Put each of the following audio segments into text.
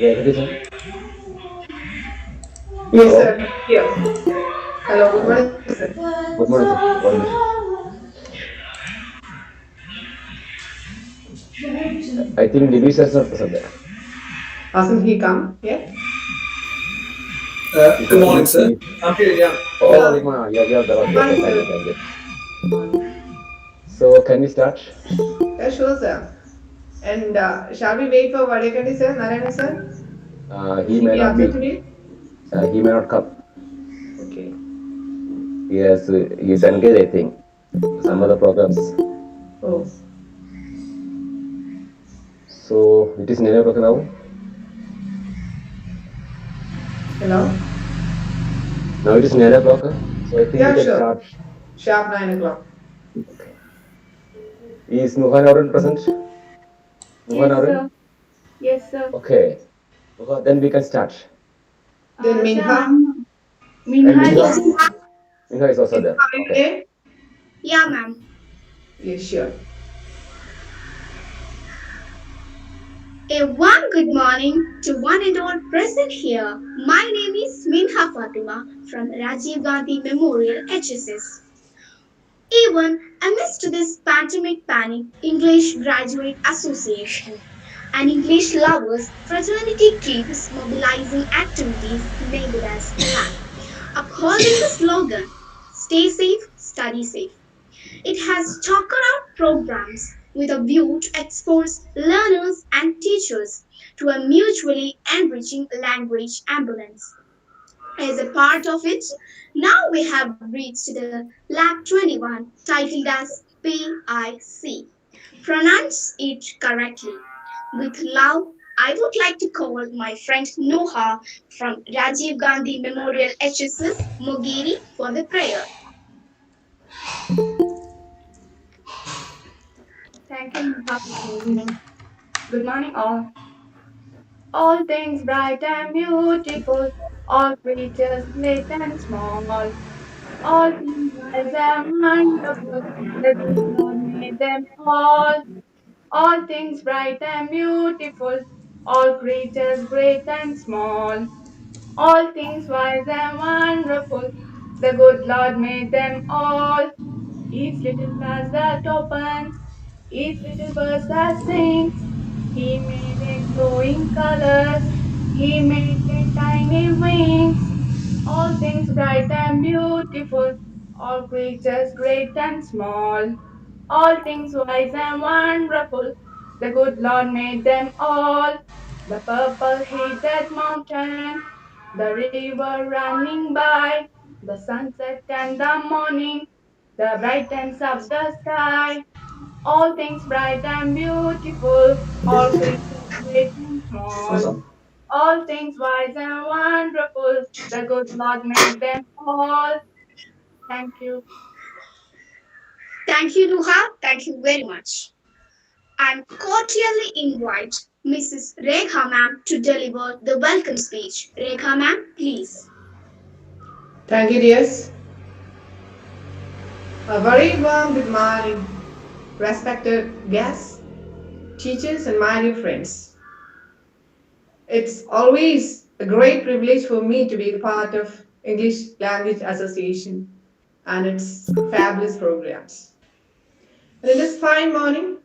Revati sir. Yes, Hello. sir. Here. Hello, good morning, sir. Good morning, sir. One minute. I think Libeesh sir is not present there. Hasn't he come yet? He Good said morning, sir. he. I'm here, yeah. Oh, Yeah. Rima, you're there. Good Okay, okay, morning, thank you, sir. thank you. So, can we start? Yeah, sure, sir. And shall we wait for Vadekandi, sir? Narayana, sir? Will He he may be not absent be. today? He may not come. Okay. He's engaged, I think. Some other programs. Oh, So, it is 9 o'clock now. hello? Now it is 9 o'clock. So, I think we Yeah, can sure. start. Sharp 9 o'clock. Okay. Is Nuhan Auren present? Nuhan Yes, Auren? sir. Yes, sir. Okay. Then we can start. Then Sir, Minha? And Minha Minha? is. Yes, ma'am. Minha is also Is there. he coming Okay. today? Yeah, ma'am. Yes, sure. A warm good morning to one and all present here. My name is Minha Fatima from Rajiv Gandhi Memorial HSS. Even amidst this pandemic panic, English Graduate Association and English lovers fraternity keeps mobilizing activities named as PAC, upholding the slogan Stay safe, study safe. It has chalked out programs with a view to expose learners and teachers to a mutually enriching language ambulance. As a part of it, now we have reached the Lab 21 titled as PIC. Pronounce it correctly. With love, I would like to call my friend Noha from Rajiv Gandhi Memorial HSS Mogiri for the prayer. Thank you, Minha, for leading. Good morning, all. All things bright and beautiful, all creatures great and small, all things wise and wonderful. The good Lord made them all. All things bright and beautiful, all creatures great and small, all things wise and wonderful. The good Lord made them all. Each little glass that opens, each little bird that sings, He made it glowing colors, He made it tiny wings. All things bright and beautiful, all creatures great and small, all things wise and wonderful. The good Lord made them all. The purple hated mountain, the river running by, the sunset and the morning, the brightness of the sky. All things bright and beautiful, all creatures great and small, all things wise and wonderful. The good Lord made them all. Thank you. Thank you, Nuha. Thank you very much. I cordially invite Mrs. Rekha ma'am to deliver the welcome speech. Rekha ma'am, please. Thank you, dears. A very warm good morning, respected guests, teachers, and my dear friends. It's always a great privilege for me to be a part of English Language Association and its fabulous programs. And in this fine morning,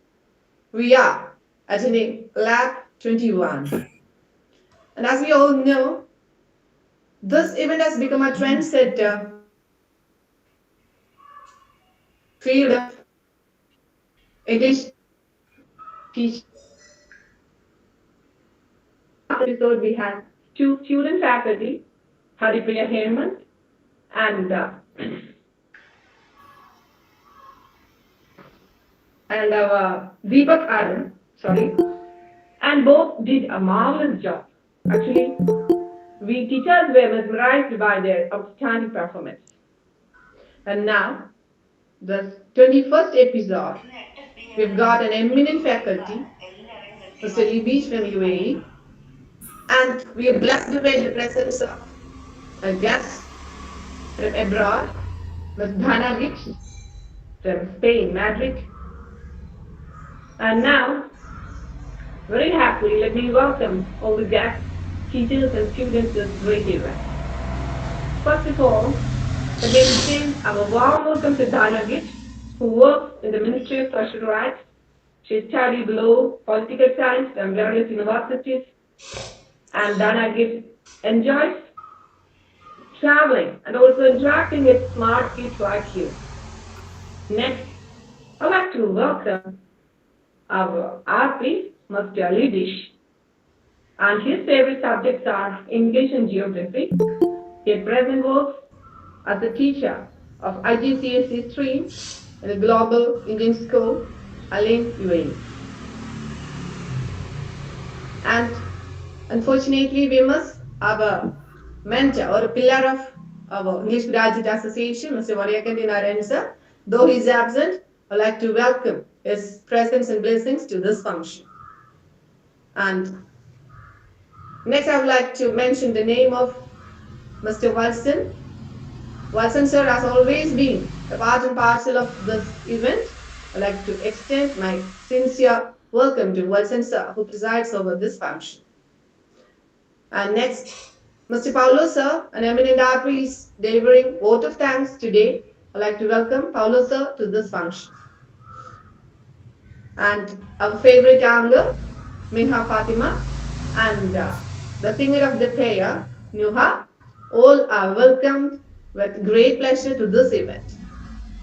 we are attending Lab 21. And as we all know, this event has become a trendsetter field of English teaching. Episode we have two student faculty, Haripriya Hemant and our Deepak Anand, sorry, and both did a marvelous job. Actually, we teachers were mesmerized by their outstanding performance. And now, the 21st episode, we've got an eminent faculty, Mr. Libeesh from UAE, and we are blessed with the presence of a guest from abroad, Ms. Dhana Gibbs from Spain, Madrid. And now, very happily, let me welcome all the guests, teachers, and students to this great event. First of all, let me extend our warm welcome to Dhana Gibbs, who works in the Ministry of Social Rights. She studied law, political science from various universities, and Dhana Gibbs enjoys traveling and also interacting with smart kids like you. Next, I'd like to welcome our RP, Mr. Libeesh, and his favorite subjects are English and Geography. He at present works as a teacher of IGCSE stream in the Global Indian School, Alain, UAE. And unfortunately, we must have a mentor or a pillar of our English Graduate Association, Mr. Variakan Narensa. Though he is absent, I'd like to welcome his presence and blessings to this function. And next, I would like to mention the name of Mr. Wilson. Wilson sir has always been a part and parcel of this event. I'd like to extend my sincere welcome to Wilson sir, who presides over this function. And next, Mr. Paulo sir, an eminent RP, is delivering vote of thanks today. I'd like to welcome Paulo sir to this function. And our favorite angler, Minha Fatima, and the singer of the prayer, Nuha, all are welcomed with great pleasure to this event.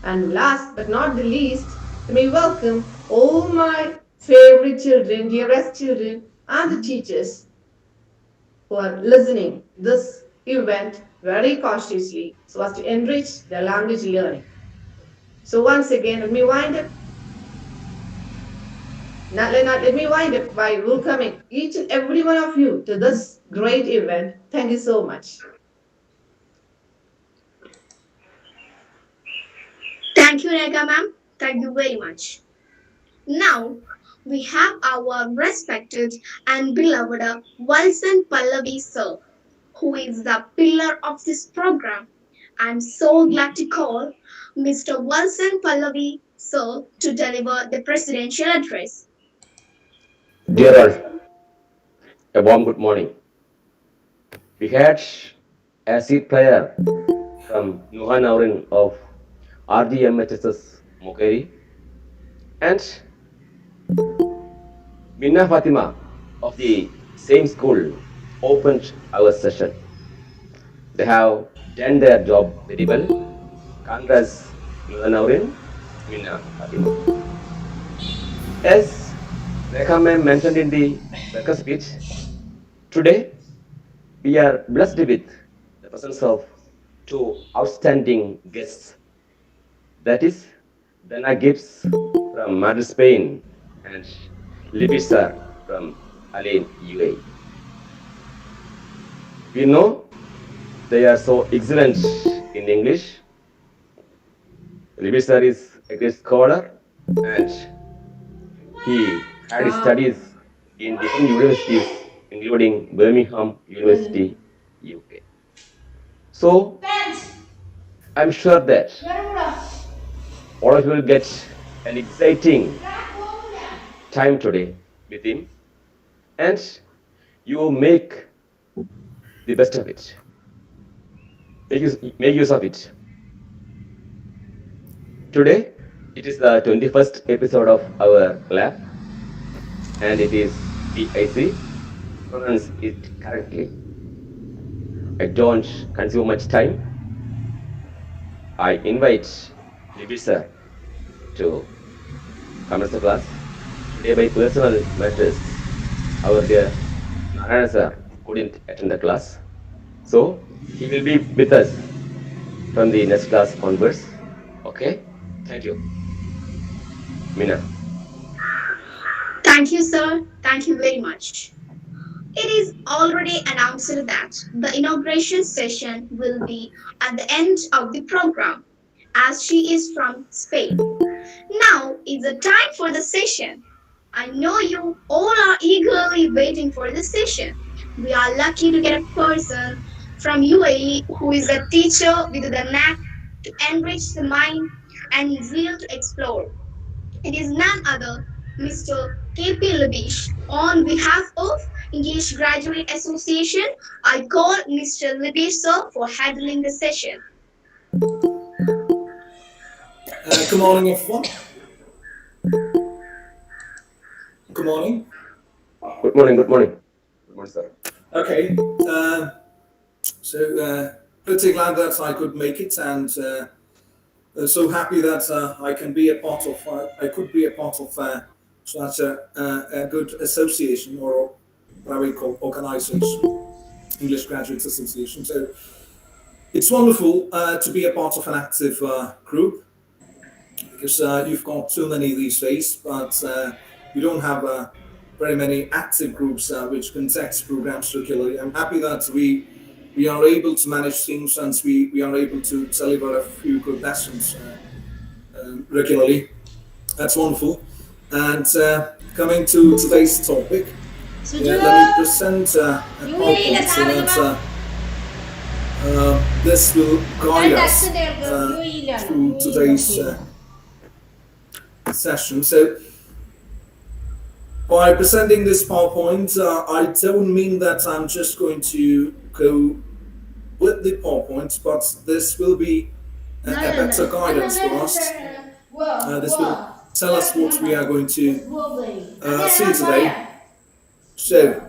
And last but not the least, let me welcome all my favorite children, dearest children, and the teachers who are listening this event very cautiously so as to enrich their language learning. So once again, let me wind up by welcoming each and every one of you to this great event. Thank you so much. Thank you, Rega ma'am. Thank you very much. Now, we have our respected and beloved Wilson Pallavi sir, who is the pillar of this program. I'm so glad to call Mr. Wilson Pallavi sir to deliver the presidential address. Dear all, a warm good morning. We had a seat player from Nuhan Aurin of RDMHSS Mokeri and Minna Fatima of the same school opened our session. They have done their job very well. Congrats, Nuhan Aurin, Minna Fatima. As Rekha ma'am mentioned in the welcome speech, today we are blessed with the presence of two outstanding guests. That is Dana Gibbs from Madrid, Spain, and Libeesh sir from Alain, UAE. We know they are so excellent in English. Libeesh sir is a great scholar and he had studies in different universities, including Birmingham University, UK. So, I'm sure that all of you will get an exciting time today with him and you will make the best of it. Make use of it. Today, it is the 21st episode of our lab and it is PIC. Pronounce it correctly. I don't consume much time. I invite Libeesh sir to commence the class. Today by personal matters, our dear Narayana sir couldn't attend the class. So, he will be with us from the next class onwards. Okay? Thank you. Mina. Thank you, sir. Thank you very much. It is already announced that the inauguration session will be at the end of the program. as she is from Spain. Now is the time for the session. I know you all are eagerly waiting for the session. We are lucky to get a person from UAE who is a teacher with the knack to enrich the mind and zeal to explore. It is none other Mr. K P Libeesh. On behalf of English Graduate Association, I call Mr. Libeesh sir for handling the session. Good morning, everyone. Good morning. Good morning, good morning. Good morning, sir. Okay, so pretty glad that I could make it, and so happy that I can be a part of. I could be a part of such a good association, or what we call organization, English Graduates Association. So it's wonderful to be a part of an active group, because you've got too many these days, but you don't have very many active groups which conduct programs regularly. I'm happy that we are able to manage things, and we are able to deliver a few good lessons regularly. That's wonderful. And coming to today's topic, let me present a PowerPoint so that this will guide us through today's session. So by presenting this PowerPoint, I don't mean that I'm just going to go with the PowerPoint, but this will be a better guidance for us. This will tell us what we are going to see today. So,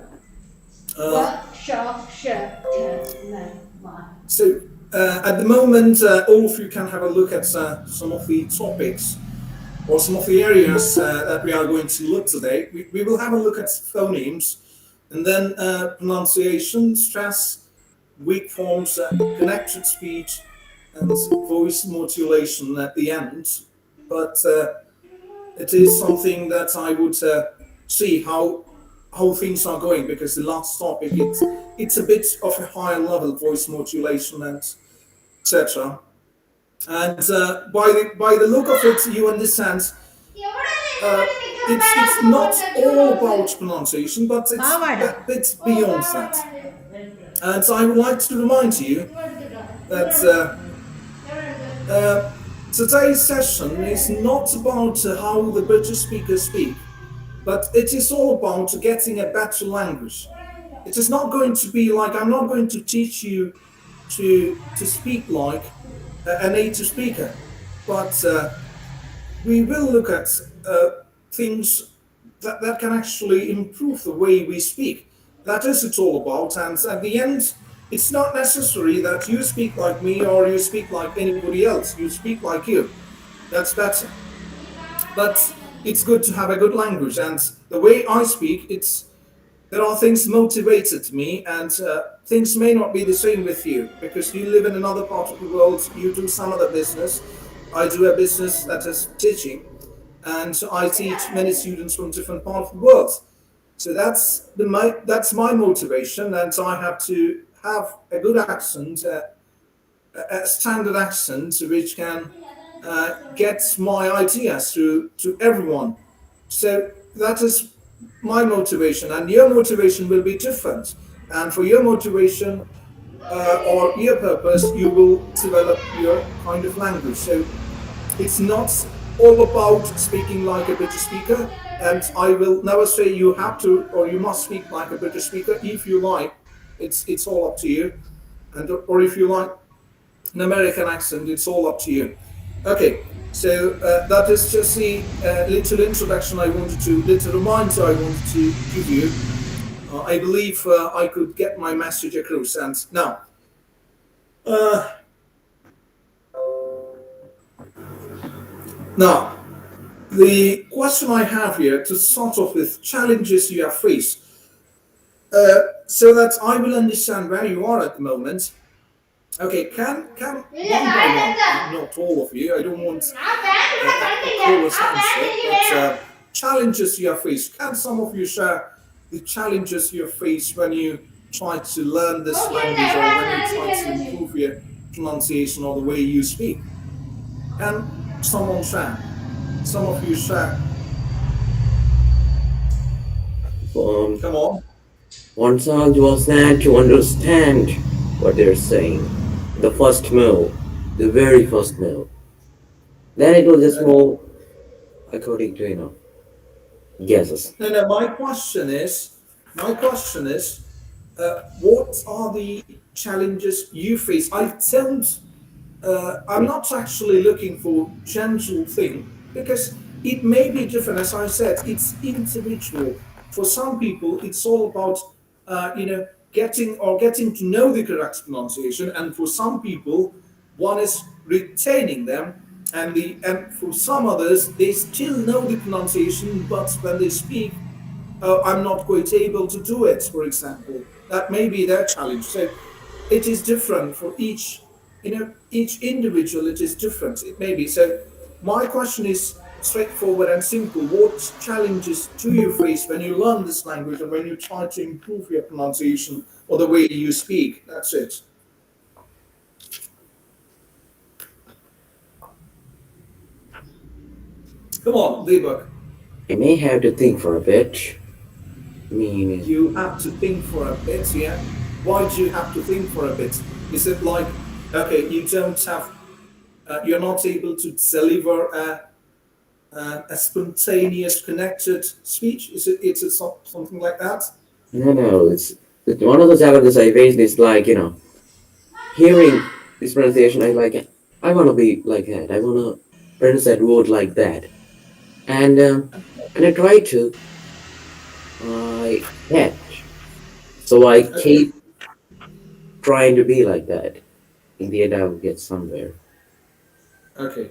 at the moment, all of you can have a look at some of the topics or some of the areas that we are going to look today. We will have a look at phonemes, and then pronunciation, stress, weak forms, connected speech, and voice modulation at the end. But it is something that I would see how things are going, because the last topic it's a bit of a higher level, voice modulation and etc. And by the look of it, you understand it's not all about pronunciation, but it's a bit beyond that. And I would like to remind you that today's session is not about how the British speakers speak, but it is all about getting a better language. It is not going to be like, I'm not going to teach you to speak like a native speaker, but we will look at things that can actually improve the way we speak. That is it all about, and at the end, it's not necessary that you speak like me or you speak like anybody else. You speak like you. That's better. But it's good to have a good language, and the way I speak, there are things motivated me, and things may not be the same with you, because you live in another part of the world, you do some other business. I do a business that is teaching, and I teach many students from different parts of the world. So that's my motivation, and I have to have a good accent, a standard accent, which can get my ideas to everyone. So that is my motivation, and your motivation will be different. And for your motivation or your purpose, you will develop your kind of language. So it's not all about speaking like a British speaker, and I will never say you have to or you must speak like a British speaker. If you like, it's all up to you, and or if you like an American accent, it's all up to you. Okay, so that is just the little introduction little reminder I wanted to give you. I believe I could get my message across. And now, the question I have here to start off with, challenges you have faced, so that I will understand where you are at the moment. Okay, can one by one, not all of you, I don't want a chorus answer, but challenges you have faced. Can some of you share the challenges you have faced when you try to learn this language, or when you try to improve your pronunciation or the way you speak? and someone shall. Some of you shall. Um, Come on. One challenge was that to understand what they're saying. The first move, the very first move. Then it was just Okay. more according to, guesses. No, no. My question is, what are the challenges you face? I'm not actually looking for general thing because it may be different. As I said, it's individual. For some people, it's all about getting to know the correct pronunciation, and for some people, one is retaining them, and for some others, they still know the pronunciation, but when they speak, I'm not quite able to do it, for example. That may be their challenge. So it is different for each individual, it is different. It may be. So my question is straightforward and simple. What challenges do you face when you learn this language and when you try to improve your pronunciation or the way you speak? That's it. Come on, Deepak. I may have to think for a bit. I mean, You have to think for a bit, yeah? Why do you have to think for a bit? Is it like, okay, you're not able to deliver a spontaneous, connected speech? Is it something like that? no, no, it's one of the challenges I faced is like, hearing this pronunciation. I want to be like that. I want to pronounce that word like that. And I try to, I catch. So I Okay, keep trying to be like that. In the end, I will get somewhere. okay,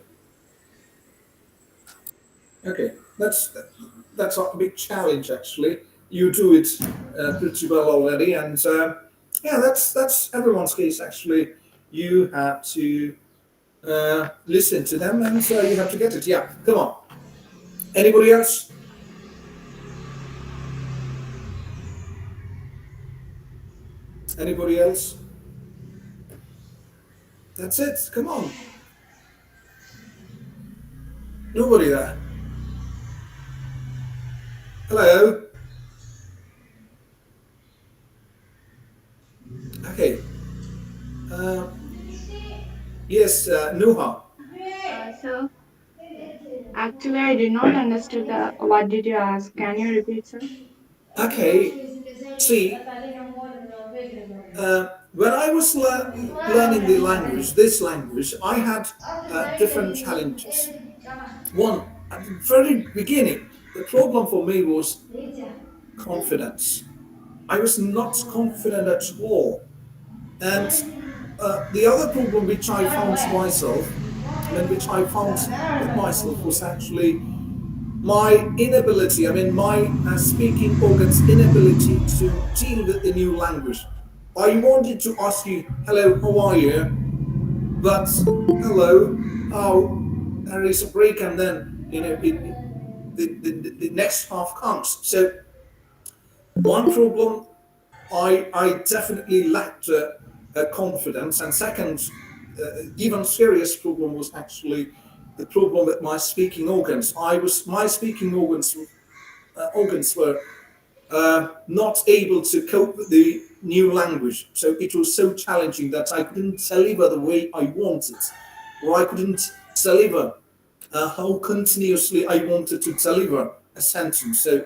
okay. That's a big challenge, actually. You do it pretty well already, and yeah, that's everyone's case, actually. You have to listen to them, and you have to get it. Yeah, come on. Anybody else? Anybody else? That's it. Come on. Nobody there. Hello. Okay. Uh, yes, Nuha. So, actually, I did not understand what did you ask. Can you repeat, sir? Okay. See, when I was learning this language, I had different challenges. One, at the very beginning, the problem for me was confidence. I was not confident at all. And the other problem which I found myself, which I found with myself was actually my inability, my speaking organ's inability to deal with the new language. I wanted to ask you, hello, how are you? But hello, how? There is a break, and then the next half comes. So one problem, I definitely lacked confidence, and second, even serious problem was actually the problem with my speaking organs. My speaking organs were not able to cope with the new language. So it was so challenging that I couldn't deliver the way I wanted, or I couldn't deliver how continuously I wanted to deliver a sentence. So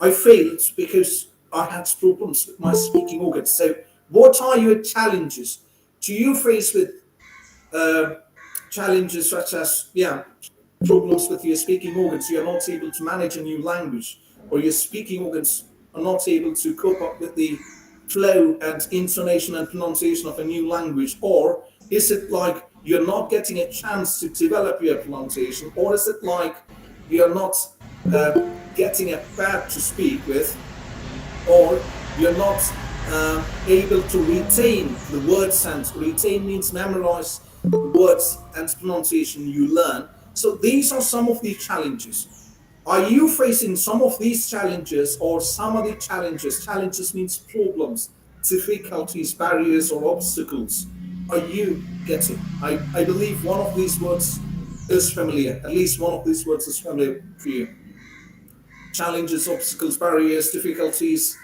I failed because I had problems with my speaking organs. So, what are your challenges? Do you face with uh, challenges such as, yeah, problems with your speaking organs? You're not able to manage a new language, or your speaking organs are not able to cope up with the flow and intonation and pronunciation of a new language? Or is it like you're not getting a chance to develop your pronunciation? Or is it like you're not uh, getting a pad to speak with? Or you're not able to retain the word sense? Retain means memorize the words and pronunciation you learn. So these are some of the challenges. Are you facing some of these challenges, or some of the challenges? Challenges means problems, difficulties, barriers, or obstacles. are you getting? I believe one of these words is familiar. At least one of these words is familiar for you. Challenges, obstacles, barriers, difficulties,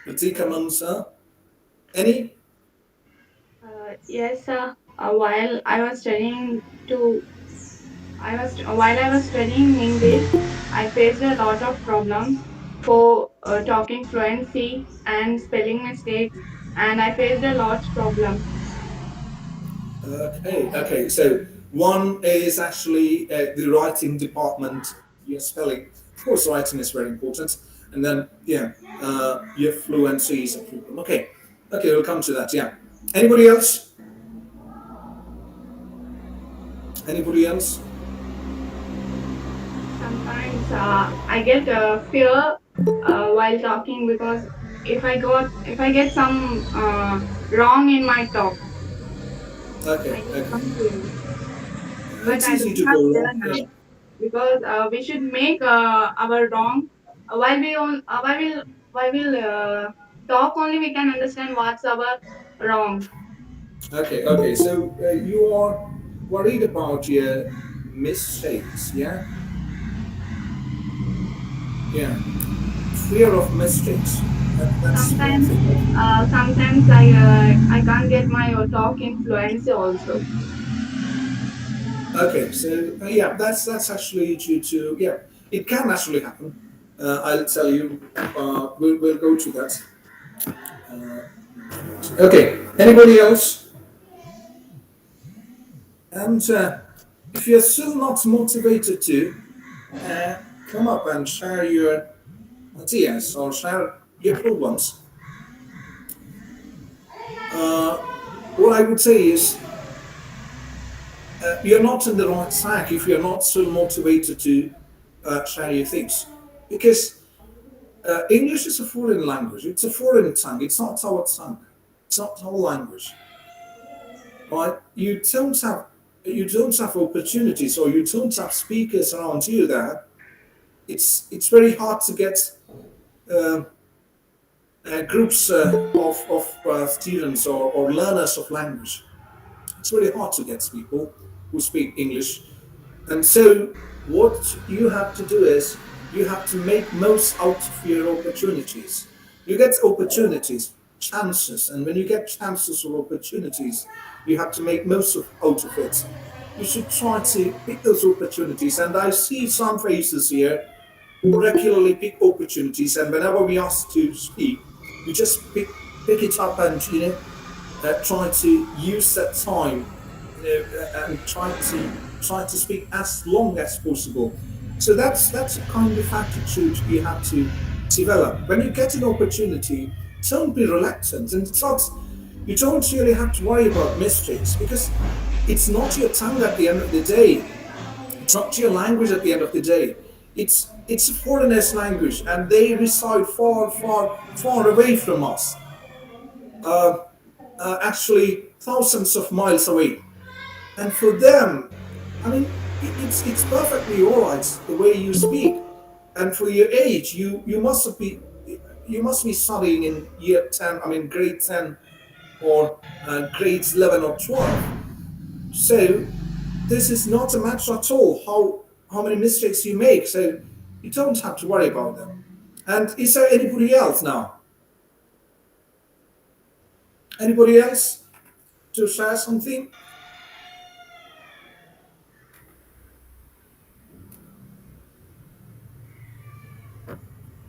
predicaments. Any? Yes, while I was studying to while I was studying English, I faced a lot of problems for talking fluency and spelling mistakes, and I faced a lot of problems. Okay. So one is actually the writing department. Your spelling, of course, writing is very important, and then yeah, your fluency is a problem. Okay, we'll come to that. Yeah. Anybody else? Anybody else? Sometimes I get fear while talking because if I get some wrong in my talk, I Okay, get okay. confused. But It's I easy don't to have go fear wrong. now Yeah. because we should make our wrong while we talk only we can understand what's our wrong. Okay. So you are worried about your mistakes. Yeah. Yeah. Fear of mistakes. That's one Sometimes thing. sometimes I can't get my talk in fluency also. Okay, so yeah, that's actually due to yeah, it can actually happen. I'll tell you. We'll go to that. Okay. Anybody else? And if you're still not motivated to uh, come up and share your ideas or share your problems, what I would say is you're not in the right track if you're not still motivated to share your things, because English is a foreign language. It's a foreign tongue. It's not our tongue. It's not our language. Right? You don't have opportunities, or you don't have speakers around you there. It's very hard to get groups of students or learners of language. It's very hard to get people who speak English. And so, what you have to do is you have to make most out of your opportunities. You get opportunities, chances, and when you get chances or opportunities, you have to make most out of it. You should try to pick those opportunities. And I see some faces here who regularly pick opportunities, and whenever we ask to speak, we just pick it up and try to use that time, and try to speak as long as possible. So that's a kind of attitude you have to develop. When you get an opportunity, don't be reluctant, and it's not. You don't really have to worry about mistakes because it's not your tongue at the end of the day. It's not your language at the end of the day. It's a foreigner's language, and they reside far away from us. Actually, thousands of miles away. And for them, I mean, it's perfectly all right the way you speak. And for your age, you must be studying in year 10. I mean, grade 10 or grades 11 or 12. So this is not a matter at all how many mistakes you make. So you don't have to worry about them. And is there anybody else now? Anybody else to share something?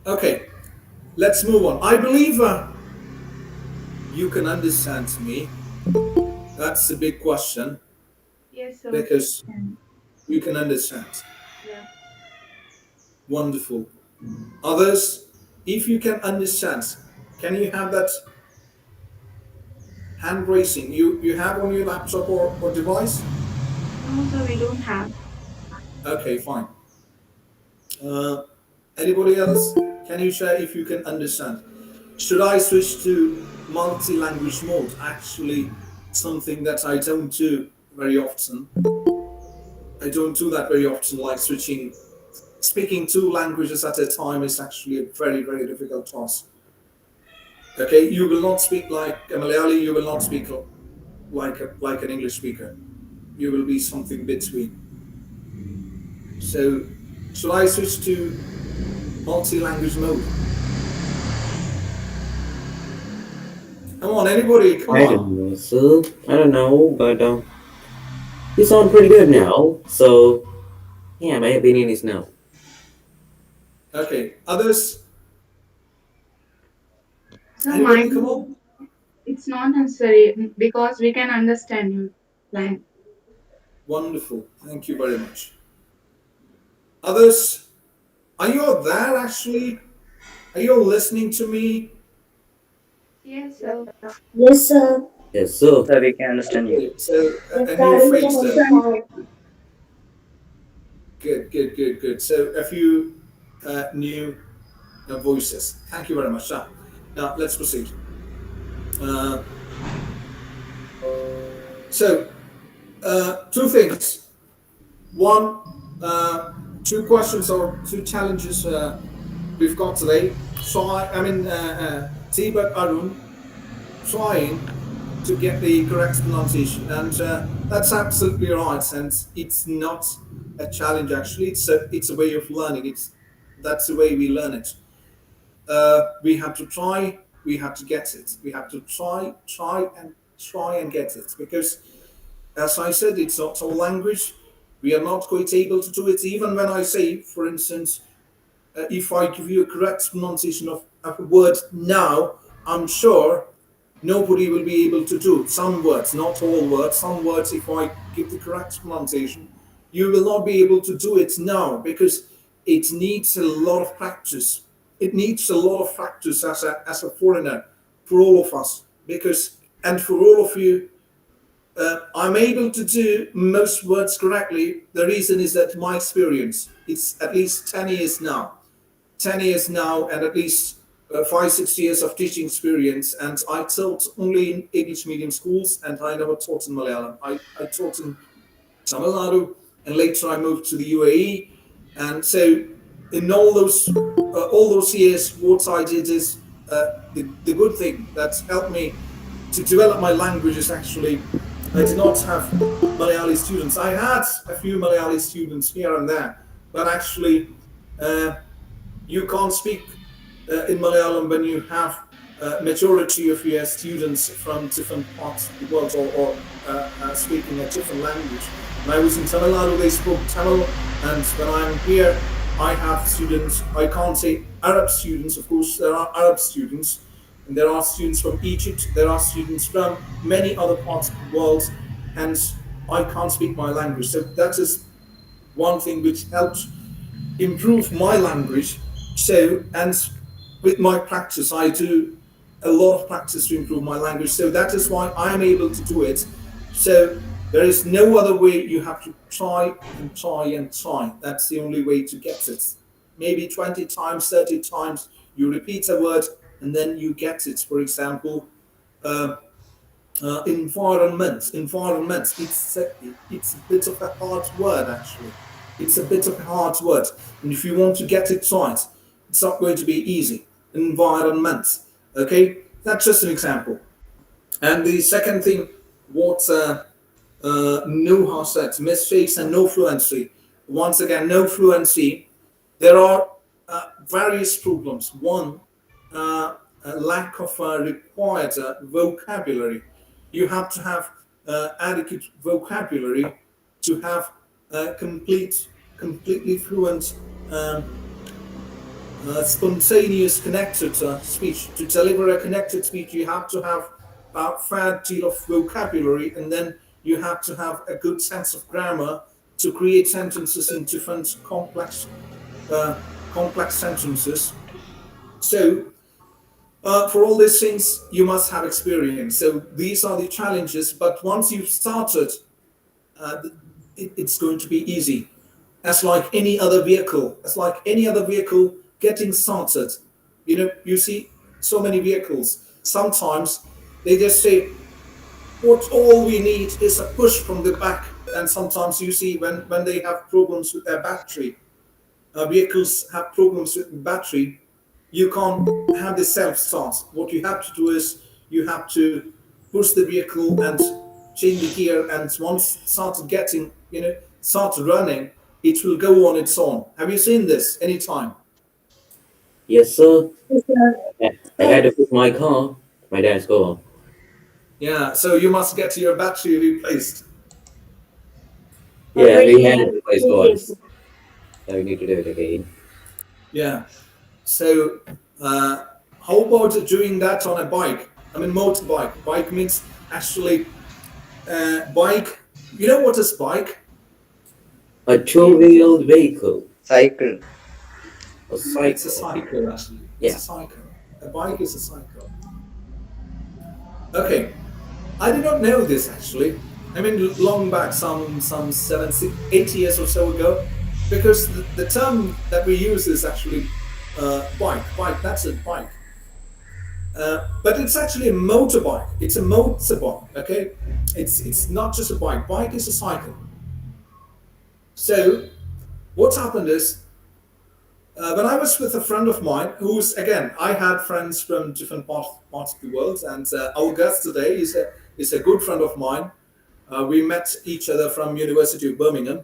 Okay, let's move on. I believe you can understand me. That's the big question, Yes, sir. because you can understand. Yeah. Wonderful. Others, if you can understand, can you have that hand raising you have on your laptop or device? No, sir, we don't have. Okay, fine. Uh, Anybody else? Can you share if you can understand? Should I switch to multi-language mode? Actually, something that I don't do very often. I don't do that very often, like switching. Speaking two languages at a time is actually a very difficult task. Okay, you will not speak like a Malayali, you will not speak like an English speaker. You will be something between. So, shall I switch to multi-language mode? Come on, anybody, come I on. don't know, sir. I don't know, but you sound pretty good now. So yeah, my opinion is no. Okay, others, So anybody, mine, come on. it's not necessary because we can understand you. Like, Wonderful, thank you very much. Others, are you all there actually? Are you all listening to me? yes, sir. Yes, sir. Yes, sir. So we can understand you. Okay, so Yes, a new sir. We can face there. understand. Good, good, good, good. So a few new voices. Thank you very much. Now let's proceed. Uh, so two things. One, two questions or two challenges we've got today. Tibet Arun trying to get the correct pronunciation, and that's absolutely right. And it's not a challenge actually. It's a way of learning. That's the way we learn it. We have to try. We have to get it. We have to try and get it because, as I said, it's not all language. We are not quite able to do it. Even when I say, for instance, if I give you a correct pronunciation of a word now, I'm sure nobody will be able to do some words, not all words. Some words, if I give the correct pronunciation, you will not be able to do it now because it needs a lot of practice. It needs a lot of practice as a foreigner for all of us because, and for all of you, I'm able to do most words correctly. The reason is that my experience, it's at least 10 years now. 10 years now and at least 5, 6 years of teaching experience. And I taught only in English medium schools and I never taught in Malayalam. I taught in Tamil Nadu and later I moved to the UAE. And so in all those years, what I did is the good thing that helped me to develop my language is actually I did not have Malayali students. I had a few Malayali students here and there, but actually uh, you can't speak in Malayalam when you have majority of your students from different parts of the world or speaking a different language. When I was in Tamil Nadu, they spoke Tamil, and when I'm here, I have students. I can't say Arab students. Of course, there are Arab students, and there are students from Egypt. There are students from many other parts of the world, and I can't speak my language. So that is one thing which helps improve my language. So, and with my practice, I do a lot of practice to improve my language. So that is why I'm able to do it. So there is no other way. You have to try and try and try. That's the only way to get it. Maybe 20 times, 30 times, you repeat a word and then you get it. For example, uh, environment, it's a bit of a hard word actually. It's a bit of a hard word, and if you want to get it right, it's not going to be easy. Environment, okay, that's just an example. And the second thing, what Nuha said, mistakes and no fluency. Once again, no fluency. There are various problems. One, a lack of required vocabulary. You have to have adequate vocabulary to have completely fluent, spontaneous, connected speech. To deliver a connected speech, you have to have a fair deal of vocabulary, and then you have to have a good sense of grammar to create sentences in different uh, complex sentences. So for all these things, you must have experience. So these are the challenges. But once you've started, uh, it's going to be easy. As like any other vehicle, getting started. You see so many vehicles. Sometimes they just say, "What all we need is a push from the back." And sometimes you see when they have problems with their battery, vehicles have problems with the battery, you can't have the self start. What you have to do is you have to push the vehicle and change the gear, and once started getting, started running, it will go on its own. Have you seen this anytime? Yes, sir. I had to put my car, my dad's car. Yeah, so you must get your battery replaced. Yeah, we had it replaced once. So we need to do it again. Yeah. So, how about doing that on a bike? I mean, motorbike. Bike means actually bike. You know what is bike? A two-wheeled vehicle. Cycle. A cycle. It's a cycle, actually. It's Yeah. a cycle. A bike is a cycle. Okay. I did not know this actually. I mean, long back, some 7, 6, 8 years or so ago, because the term that we use is actually bike. Bike. That's it. Bike. But it's actually a motorbike. It's a motorbike. Okay. It's not just a bike. Bike is a cycle. So what's happened is, when I was with a friend of mine, who's again, I had friends from different parts of the world, and our guest today is a good friend of mine. We met each other from University of Birmingham.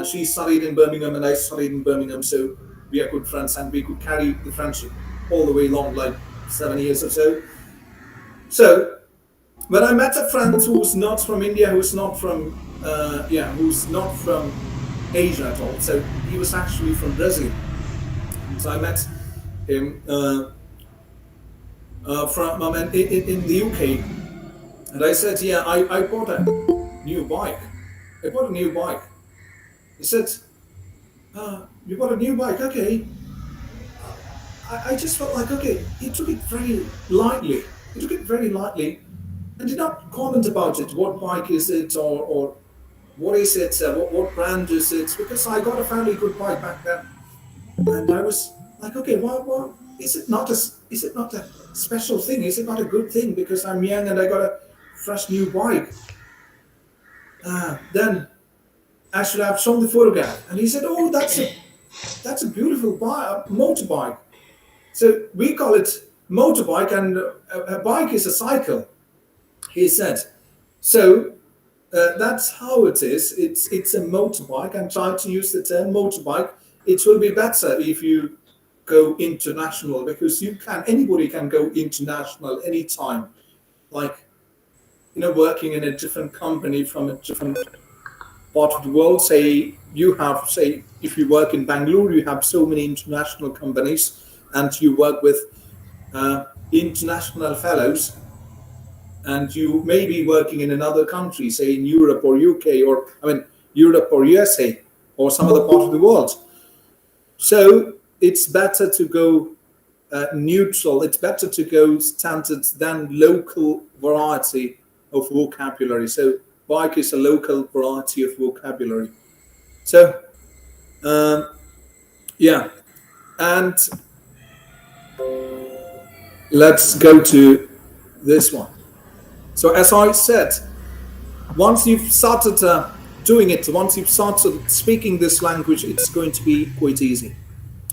She studied in Birmingham, and I studied in Birmingham, so we are good friends, and we could carry the friendship all the way along, like 7 years or so. So when I met a friend who's not from India, who's not from Asia at all, so he was actually from Brazil. So I met him in the UK, and I said, "Yeah, I bought a new bike. I bought a new bike." He said, "You bought a new bike? Okay." I just felt like, okay, he took it very lightly. He took it very lightly, and did not comment about it. What bike is it, or what is it? What brand is it? Because I got a fairly good bike back then. And I was like, okay, well, is it not a special thing? Is it not a good thing because I'm young and I got a fresh new bike? Then actually I've shown the photograph, and he said, "Oh, that's a beautiful motorbike." So we call it motorbike, and a bike is a cycle, he said. So that's how it is. It's a motorbike. I'm trying to use the term motorbike. It will be better if you go international, because anybody can go international anytime. Like, working in a different company from a different part of the world. Say if you work in Bangalore, you have so many international companies, and you work with international fellows, and you may be working in another country, say in Europe or UK, or Europe or USA, or some other part of the world. So it's better to go neutral. It's better to go standard than local variety of vocabulary. So bike is a local variety of vocabulary. So yeah, and let's go to this one. So as I said, once you've started doing it, once you've started speaking this language, it's going to be quite easy.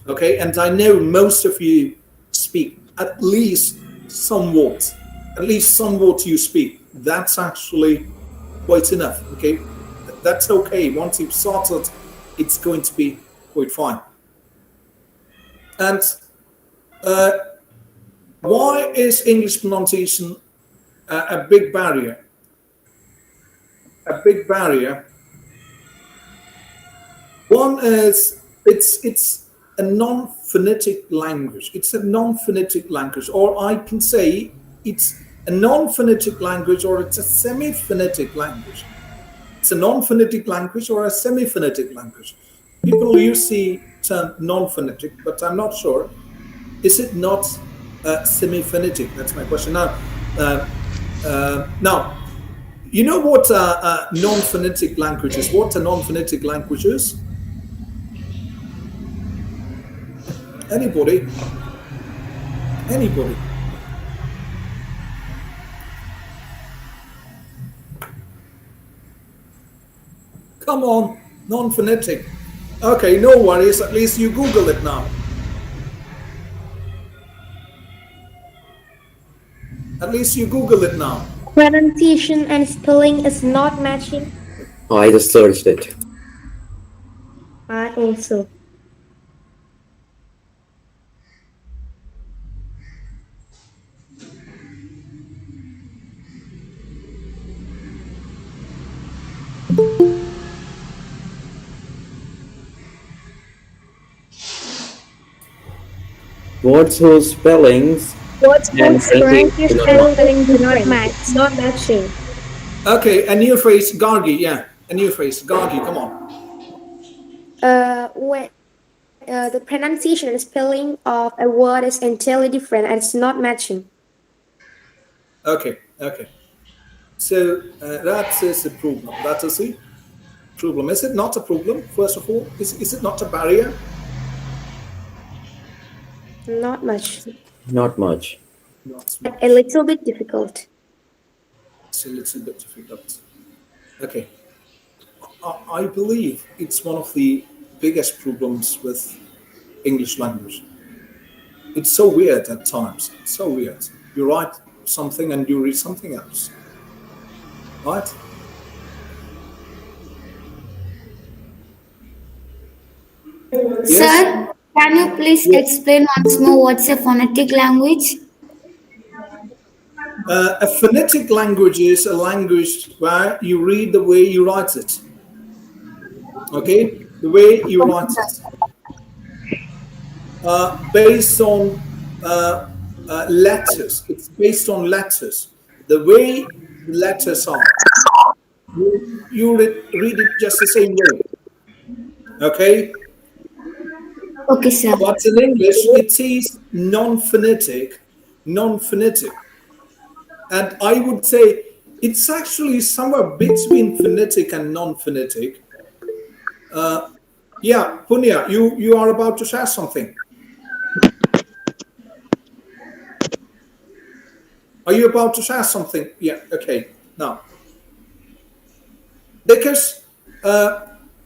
Okay, and I know most of you speak at least somewhat you speak. That's actually quite enough. Okay, that's okay. Once you've started, it's going to be quite fine. And why is English pronunciation a big barrier? A big barrier. One is it's a non-phonetic language. It's a non-phonetic language, or I can say it's a non-phonetic language, or it's a semi-phonetic language. It's a non-phonetic language or a semi-phonetic language. People use the term non-phonetic, but I'm not sure. Is it not semi-phonetic? That's my question. Now, you know what non-phonetic language is? What a non-phonetic language is? Anybody? Anybody? Come on, non-phonetic. Okay, no worries. At least you Google it now. At least you Google it now. pronunciation and spelling is not matching. I just searched it. I also. Words whose spellings Words and whose pronunciation do pronunciation not and match. spelling do not match. It's not matching. Okay, a new phrase, Gargi. Yeah, a new phrase, Gargi. Come on. When the pronunciation and spelling of a word is entirely different and it's not matching. Okay, okay. So that is a problem. That is the problem. Is it not a problem? First of all, is it not a barrier? Not much, Not much. Not but a much. little bit difficult. It's a little bit difficult. Okay, I believe it's one of the biggest problems with English language. It's so weird at times. It's so weird. You write something and you read something else, right? Yes. Sir, can you please explain once more what's a phonetic language? A phonetic language is a language where you read the way you write it. Okay, the way you write it, based on letters. It's based on letters. The way the letters are, read it just the same way. Okay, Okay, sir. but in English it is non-phonetic, non-phonetic, and I would say it's actually somewhere between phonetic and non-phonetic. Yeah, Punya, you are about to share something. Are you about to share something? Yeah. Okay. Now, because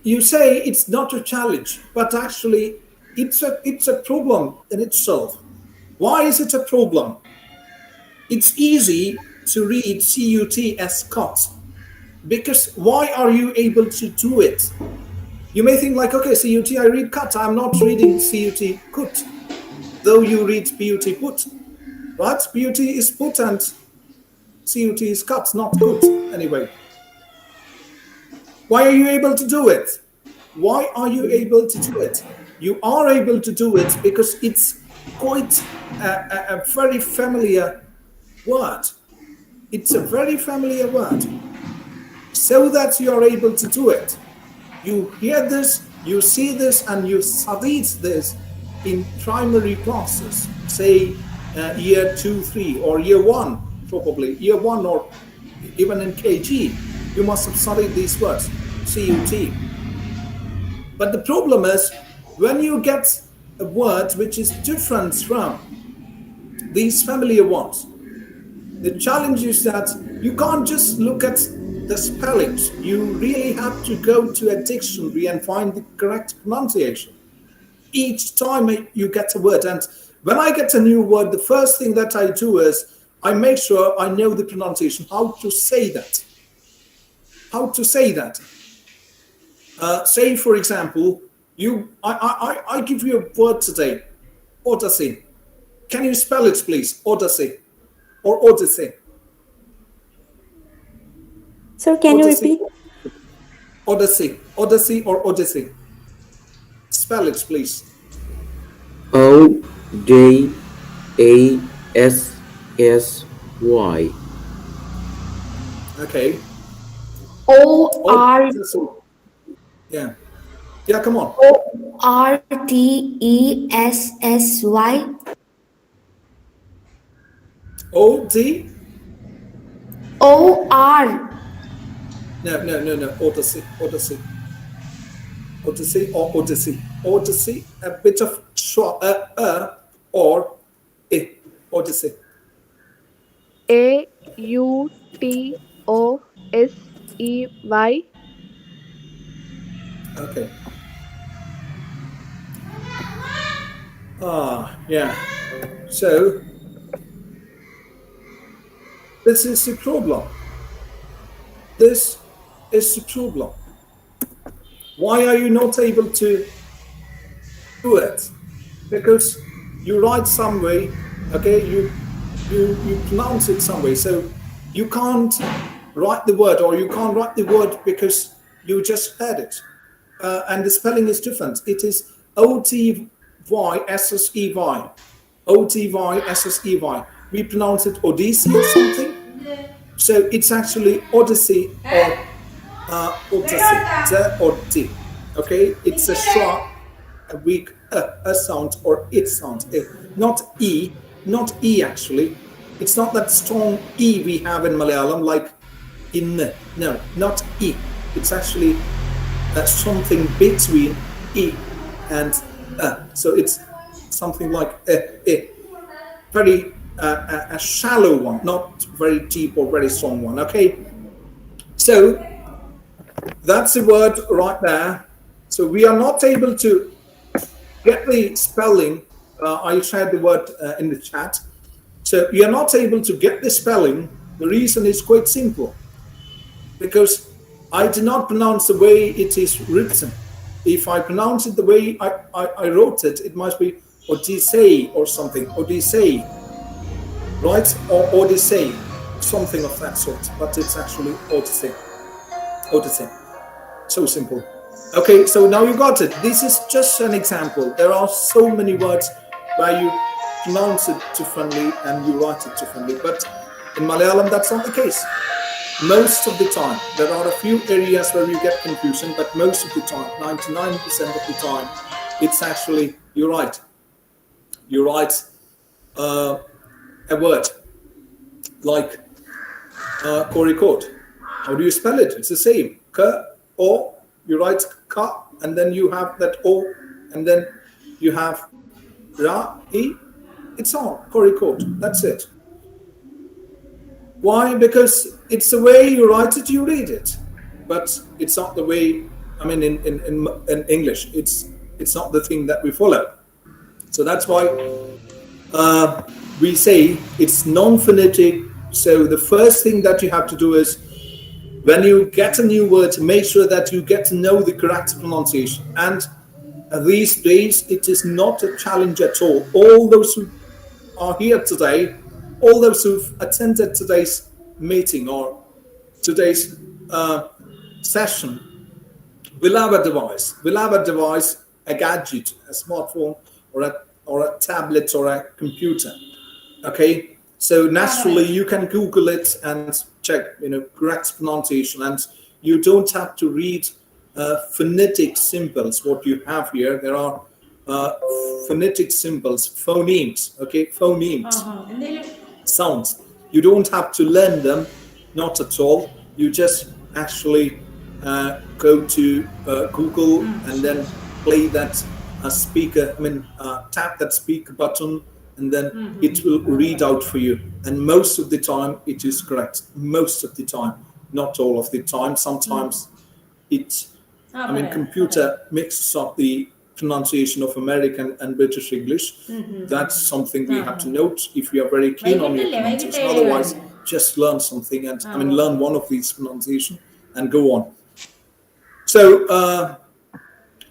you say it's not a challenge, but actually it's a problem in itself. Why is it a problem? It's easy to read cut as cut, because why are you able to do it? You may think like, okay, cut, I read cut. I'm not reading cut put, though you read put put, right? Put is put and cut is cut, not put. Anyway, why are you able to do it? Why are you able to do it? You are able to do it because it's quite a very familiar word. It's a very familiar word. So that you are able to do it. You hear this, you see this, and you studied this in primary classes, say year 2, 3, or year 1, probably, year 1, or even in KG. You must have studied these words, CUT. But the problem is when you get a word which is different from these familiar ones, the challenge is that you can't just look at the spellings. You really have to go to a dictionary and find the correct pronunciation each time you get a word. And when I get a new word, the first thing that I do is I make sure I know the pronunciation, how to say that. How to say that. Say, for example, I give you a word today, Odyssey. Can you spell it, please? Odyssey or Odyssey? Sir, can you Odyssey, repeat? Odyssey, Odyssey or Odyssey? Spell it, please. Odassy. Okay. O Odyssey. Yeah. Yeah, come on. Rtessy. O-D? O-R. No. Odyssey, Odyssey. Odyssey or Odyssey? Odyssey, a bit of or a. Odyssey. Autosey. Okay. Yeah. So This is the problem. This is the problem. Why are you not able to do it? Because you write some way, okay, you pronounce it some way. So you can't write the word, or you can't write the word because you just heard it. And the spelling is different. It is Otyssey. Otyssey. We pronounce it Odyssey or something. So it's actually Odyssey or Odyssey. Or T. Okay, it's a sharp, a weak a sound, or it sound. Not E, not E actually. It's not that strong E we have in Malayalam like in. No, not E. It's actually something between E and so it's something like a very a shallow one, not very deep or very strong one. Okay, so that's the word right there. So we are not able to get the spelling. I shared the word in the chat. So we are not able to get the spelling. The reason is quite simple, because I did not pronounce the way it is written. If I pronounce it the way I wrote it, it must be Odyssey or something. Odyssey, right? Or Odyssey, something of that sort. But it's actually Odyssey. Odyssey. So simple. Okay, so now you got it. This is just an example. There are so many words where you pronounce it differently and you write it differently. But in Malayalam, that's not the case. Most of the time, there are a few areas where you get confusion, but most of the time, 99% of the time, it's actually, you write a word like Korikot. How do you spell it? It's the same. K, O, you write Ka, and then you have that O, and then you have Ra, E. It's all Korikot. That's it. Why? Because it's the way you write it, you read it, but it's not the way. I mean, in English, it's not the thing that we follow. So that's why we say it's non-phonetic. So the first thing that you have to do is, when you get a new word, make sure that you get to know the correct pronunciation. And these days, it is not a challenge at all. All those who are here today, all those who've attended today's meeting or today's session will have a device, a gadget, a smartphone, or a tablet or a computer. Okay, so naturally you can Google it and check, correct pronunciation, and you don't have to read phonetic symbols. What you have here, there are phonetic symbols, phonemes. Okay, phonemes. Sounds. You don't have to learn them, not at all. You just actually go to Google and then play that tap that speaker button, and then it will read out for you. And most of the time, it is correct. Most of the time, not all of the time. Sometimes computer mixes up the pronunciation of American and British English. That's something we have to note if you are very keen on your pronunciation. Otherwise, just learn something and learn one of these pronunciation and go on. So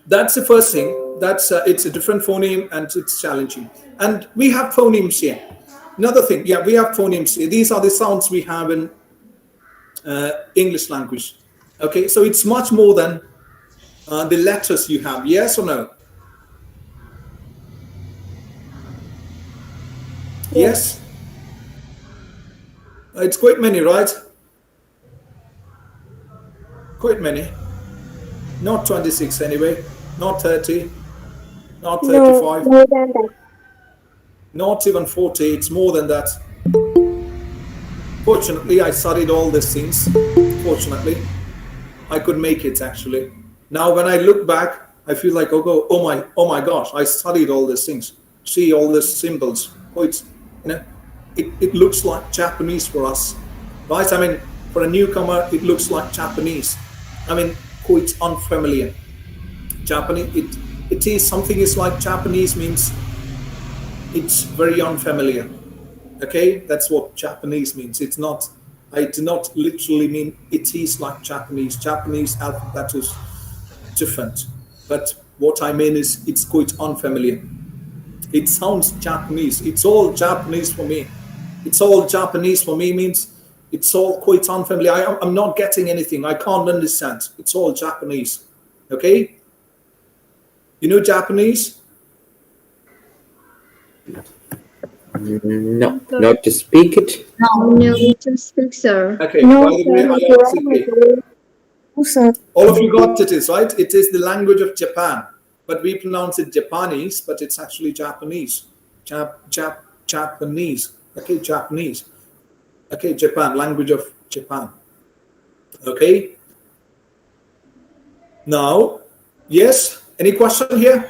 that's the first thing. That's it's a different phoneme and it's challenging. And we have phonemes here. Another thing, we have phonemes here. These are the sounds we have in English language. Okay, so it's much more than the letters you have. Yes or no? Yes? It's quite many, right? Quite many. Not 26 anyway. Not 30. Not 35. No, more than that. Not even 40. It's more than that. Fortunately, I studied all these things. Fortunately, I could make it actually. Now, when I look back, I feel like, oh my gosh, I studied all these things. See all these symbols. It looks like Japanese for us, right? I mean, for a newcomer, it looks like Japanese. I mean, quite unfamiliar. Japanese, it is something is like Japanese means it's very unfamiliar. Okay, that's what Japanese means. It's not. I do not literally mean it is like Japanese. Japanese alphabet is different, but what I mean is it's quite unfamiliar. It sounds Japanese. It's all Japanese for me. It's all Japanese for me means it's all quite unfamiliar. I'm not getting anything. I can't understand. It's all Japanese. Okay? You know Japanese? No, not to speak it. No, to speak, sir. Okay. No, By the way, sir. I also say, No, sir. all of you got it is, right? It is the language of Japan. But we pronounce it Japanese, but it's actually Japanese. Japanese. Okay, Japanese. Okay, Japan, language of Japan. Okay. Now, yes, any question here?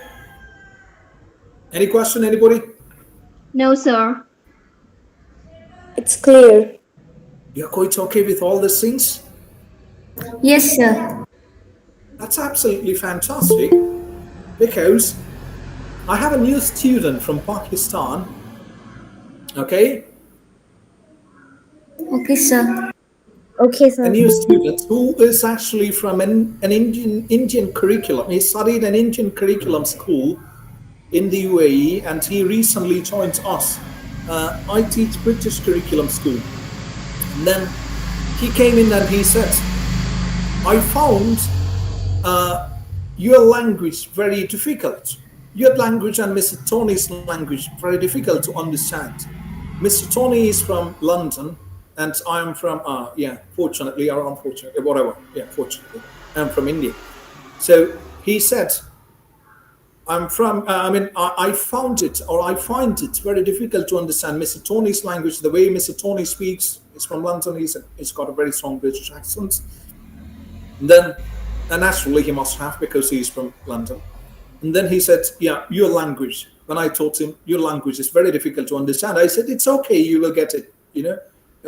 Any question, anybody? No, sir. It's clear. You're quite okay with all these things? Yes, sir. That's absolutely fantastic because I have a new student from Pakistan, okay? Okay, sir. Okay, A sir. new student who is actually from an Indian curriculum. He studied an Indian curriculum school in the UAE and he recently joined us. I teach British curriculum school. And then he came in and he said, I found your language very difficult. Your language and Mr. Tony's language very difficult to understand. Mr. Tony is from London and I'm from, fortunately or unfortunately, whatever. Yeah, fortunately, I'm from India. So he said, I'm from, I found it or I find it very difficult to understand Mr. Tony's language. The way Mr. Tony speaks is from London. He's got a very strong British accent. And then, and naturally he must have because he's from London. And then he said, yeah, your language. When I taught him, your language is very difficult to understand. I said, it's okay, you will get it,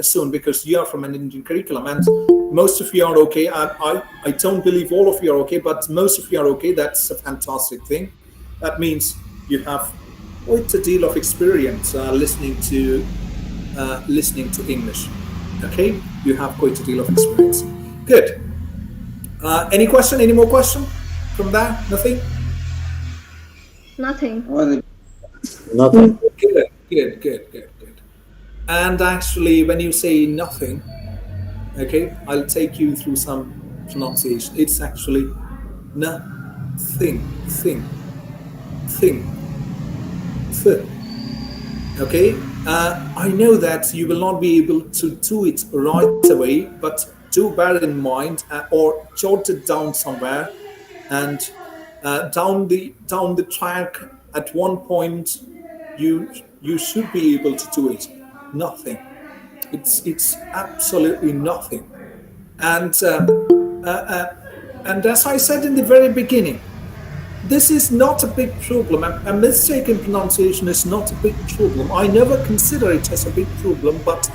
soon because you are from an Indian curriculum and most of you are okay. I don't believe all of you are okay, but most of you are okay. That's a fantastic thing. That means you have quite a deal of experience listening to English. Okay, you have quite a deal of experience. Good. Any question? Any more question from that? Nothing. Nothing. Nothing. Good. And actually, when you say nothing, okay, I'll take you through some pronunciation. It's actually nothing, thing. Okay, I know that you will not be able to do it right away, but do bear in mind or jot it down somewhere, and down the track at one point you should be able to do it. Nothing. It's absolutely nothing. And as I said in the very beginning, this is not a big problem. A mistake in pronunciation is not a big problem. I never consider it as a big problem, but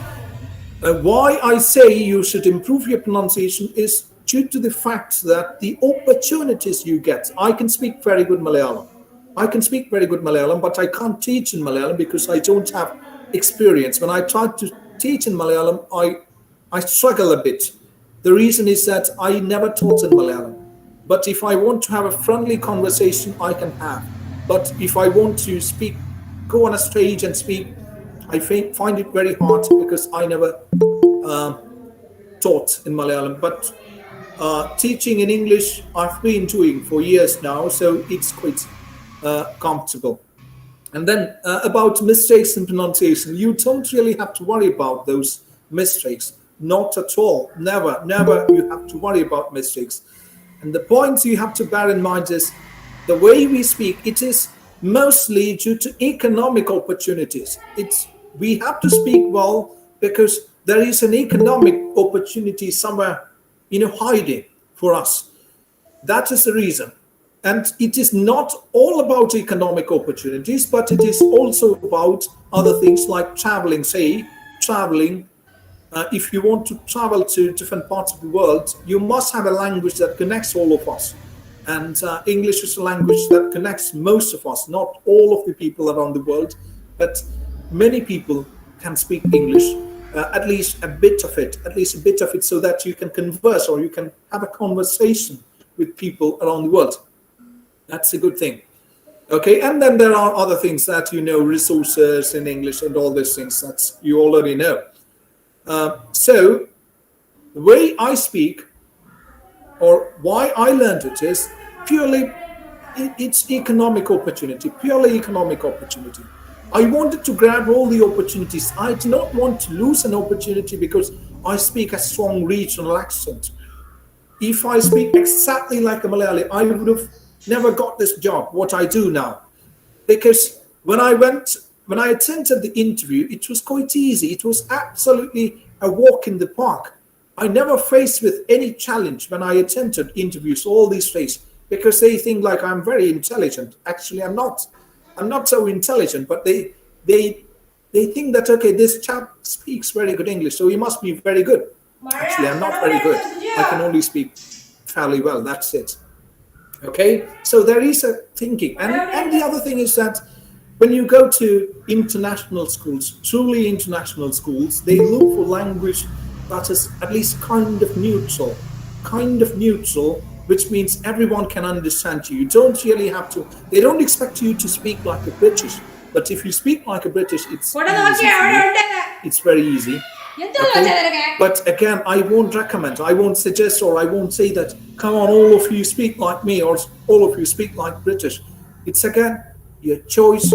why I say you should improve your pronunciation is due to the fact that the opportunities you get. I can speak very good Malayalam. But I can't teach in Malayalam because I don't have experience. When I try to teach in Malayalam, I struggle a bit. The reason is that I never taught in Malayalam. But if I want to have a friendly conversation, I can have. But if I want to speak, go on a stage and speak, I find it very hard because I never taught in Malayalam. But teaching in English, I've been doing for years now, so it's quite comfortable. And then about mistakes in pronunciation, you don't really have to worry about those mistakes. Not at all. Never you have to worry about mistakes. And the points you have to bear in mind is the way we speak, it is mostly due to economic opportunities. We have to speak well because there is an economic opportunity somewhere, hiding for us. That is the reason. And it is not all about economic opportunities, but it is also about other things like traveling. If you want to travel to different parts of the world, you must have a language that connects all of us. And English is a language that connects most of us, not all of the people around the world, but many people can speak English, at least a bit of it, so that you can converse or you can have a conversation with people around the world. That's a good thing. Okay, and then there are other things that you know, resources in English and all these things that you already know. So the way I speak or why I learned it is purely it's economic opportunity, purely economic opportunity. I wanted to grab all the opportunities. I do not want to lose an opportunity because I speak a strong regional accent. If I speak exactly like a Malayali, I would have never got this job, what I do now. Because when I attended the interview, it was quite easy. It was absolutely a walk in the park. I never faced with any challenge when I attended interviews, all these days, because they think like I'm very intelligent. Actually, I'm not. I'm not so intelligent, but they think that okay, this chap speaks very good English, so he must be very good. Actually, I'm not very good. I can only speak fairly well. That's it. Okay, so there is a thinking, and the other thing is that when you go to international schools, truly international schools, they look for language that is at least kind of neutral, which means everyone can understand you. You don't really have to. They don't expect you to speak like a British, but if you speak like a British, it's easy for you. It's very easy. Okay? But again, I won't recommend, I won't suggest, or I won't say that, come on, all of you speak like me, or all of you speak like British. It's again your choice.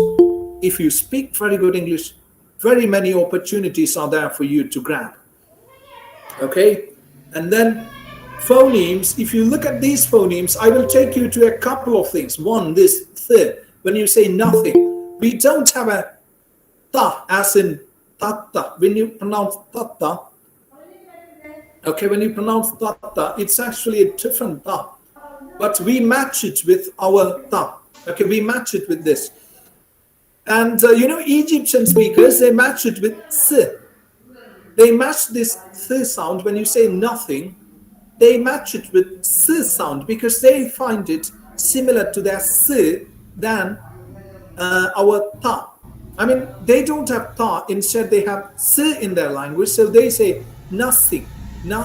If you speak very good English, very many opportunities are there for you to grab. Okay? And then phonemes, if you look at these phonemes, I will take you to a couple of things. One, this th, when you say nothing, we don't have a ta as in tata. When you pronounce tata, okay, when you pronounce tata, it's actually a different ta. But we match it with our ta. Okay, we match it with this. And you know, Egyptian speakers, they match it with s. They match this th sound when you say nothing. They match it with s sound because they find it similar to their s than our ta. I mean, they don't have ta, instead they have s in their language, so they say nothing,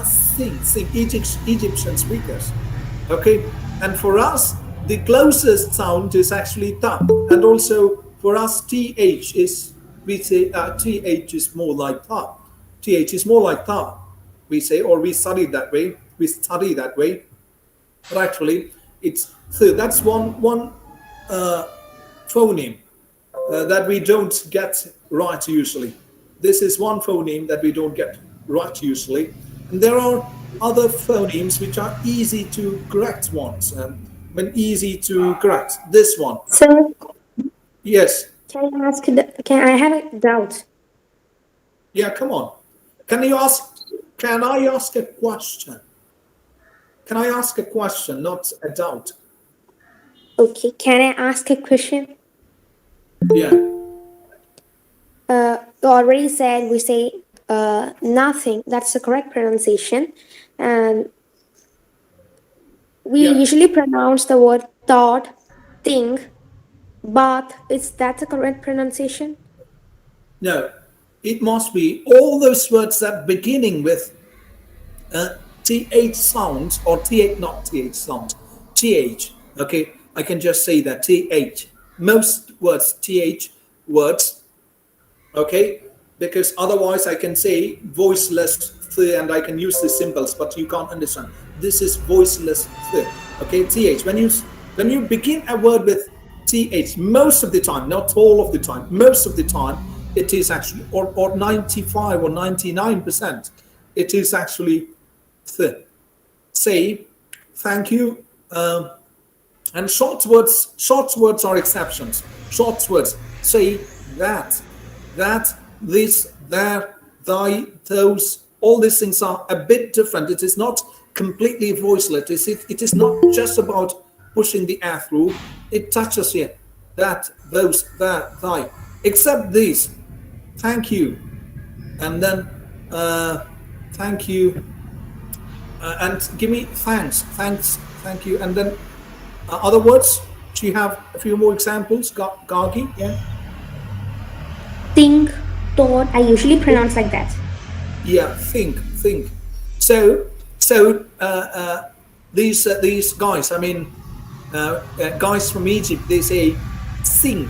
sing, Egyptian speakers. Okay, and for us, the closest sound is actually ta, and also for us, th is, we say th is more like ta. Th is more like ta, we say, or we study that way. But actually, it's th. That's one phoneme that we don't get right usually. This is one phoneme that we don't get right usually. And there are other phonemes which are easy to correct ones. When easy to correct, this one. Sir, Yes. can I ask? Can I have a doubt? Yeah, come on. Can I ask a question? Can I ask a question, not a doubt? Okay, can I ask a question? Yeah. You already said we say nothing. That's the correct pronunciation, and we Yeah. usually pronounce the word thought, think, but is that the correct pronunciation? No. It must be all those words that beginning with th sound, or th, not th sound, th. Okay, I can just say that th. Most words, th words. Okay, because otherwise I can say voiceless th, and I can use the symbols, but you can't understand. This is voiceless th. Okay, th. When you begin a word with th, most of the time, not all of the time, most of the time, it is actually, or 95 or 99%, it is actually th. Say, thank you, and short words are exceptions. Short words, say that, this, there, thy, those, all these things are a bit different. It is not completely voiceless. It is not just about pushing the air through. It touches here, that, those, that, thy, except these. Thank you, and then thank you, and give me thanks, thank you, and then other words. Do you have a few more examples, Gargi? Yeah. Think, thought I usually pronounce like that. Yeah, think. So these guys, I mean, guys from Egypt, they say think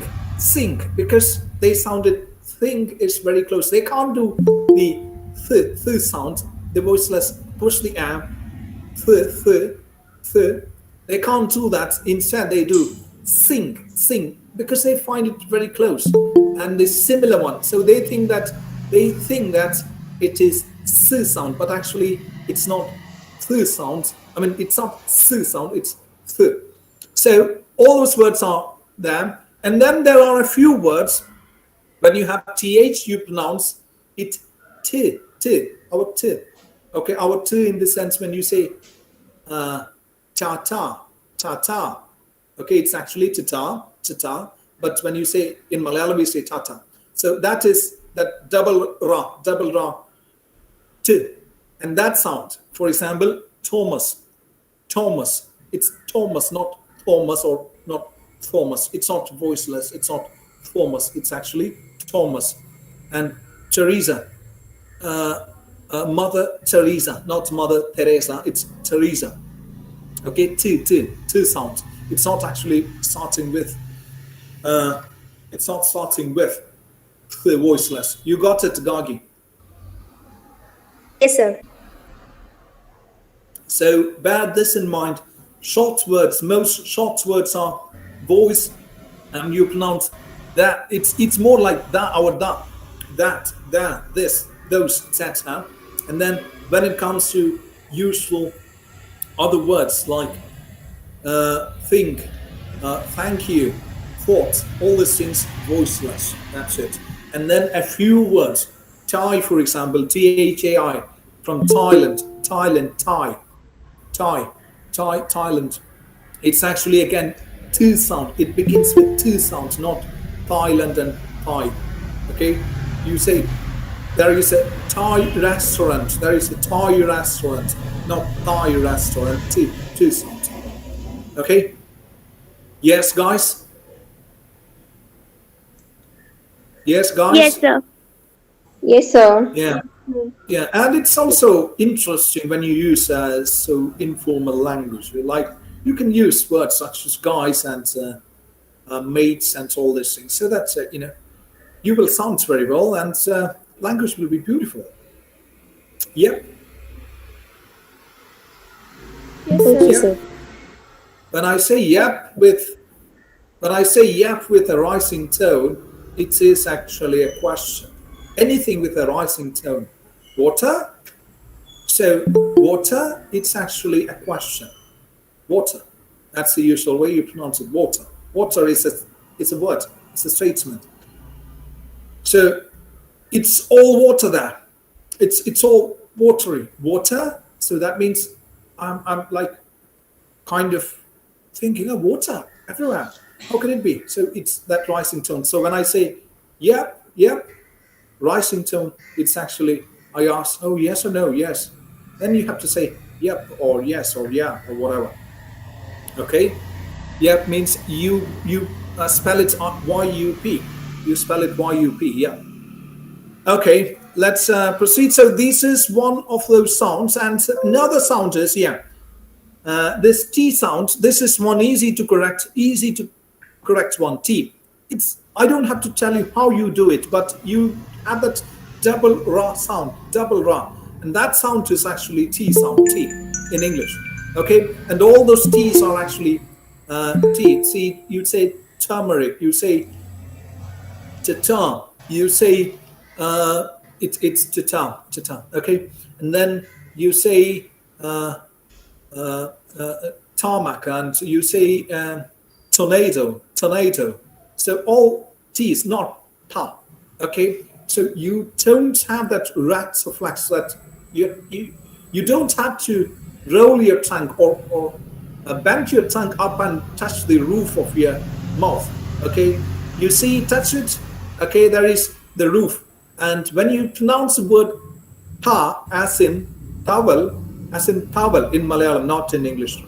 because they sounded think is very close. They can't do the sound, the voiceless push the m th th th. They can't do that. Instead, they do sing because they find it very close and the similar one. So they think that it is s sound, but actually it's not th sound. I mean, it's not s sound. It's th. So all those words are there, and then there are a few words when you have th, you pronounce it our t. Okay, our t in the sense when you say tata. Okay, it's actually tata, but when you say in Malayalam we say tata. So that is that double ra t, and that sound. For example, Thomas. It's Thomas, not Thomas or not Thomas. It's not voiceless. It's not Thomas. It's actually Thomas. And Teresa, Mother Teresa, not Mother Teresa. It's Teresa. Okay, two sounds. It's not actually starting with. It's not starting with the voiceless. You got it, Gagi. Yes, sir. So bear this in mind. Short words, most short words are voice, and you pronounce that. It's more like that, our that, this, those, etc. And then when it comes to useful other words like think, thank you, thought, all these things voiceless. That's it. And then a few words. Thai, for example, Thai, from Thailand, Thailand. It's actually again two sound. It begins with two sounds, not Thailand and Thai. Okay, you say there is a Thai restaurant. There is a Thai restaurant, not Thai restaurant. Two sounds. Okay. Yes, guys. Yes, guys. Yes, sir. Yes, sir. Yeah, and it's also interesting when you use so informal language. Like you can use words such as guys and mates and all these things. So that's you will sound very well, and language will be beautiful. Yep. Yes, Thank you, sir. sir. When I say yep with a rising tone, it is actually a question. Anything with a rising tone. Water? So water, it's actually a question. Water. That's the usual way you pronounce it. Water. Water is a word. It's a statement. So it's all water there. It's all watery. Water. So that means I'm like kind of thinking of water everywhere. How can it be? So it's that rising tone. So when I say yep, rising tone, it's actually I ask, oh yes or no, yes. Then you have to say yep or yes or yeah or whatever. Okay, yep means you spell it Y-U-P. You spell it Y-U-P. Yeah. Okay, let's proceed. So this is one of those sounds, and another sound is this T sound. This is one easy to correct one. T. I don't have to tell you how you do it, but you have that double ra sound, double ra, and that sound is actually T sound, T in English. Okay, and all those T's are actually T. See, you say turmeric, you say tata, you say it's tata. Okay, and then you say tarmac, and you say tornado. So all T is not ta. Okay, so you don't have that rat suffix that you don't have to roll your tongue or bend your tongue up and touch the roof of your mouth. Okay, you see, touch it. Okay, there is the roof, and when you pronounce the word ta as in towel in Malayalam, not in English.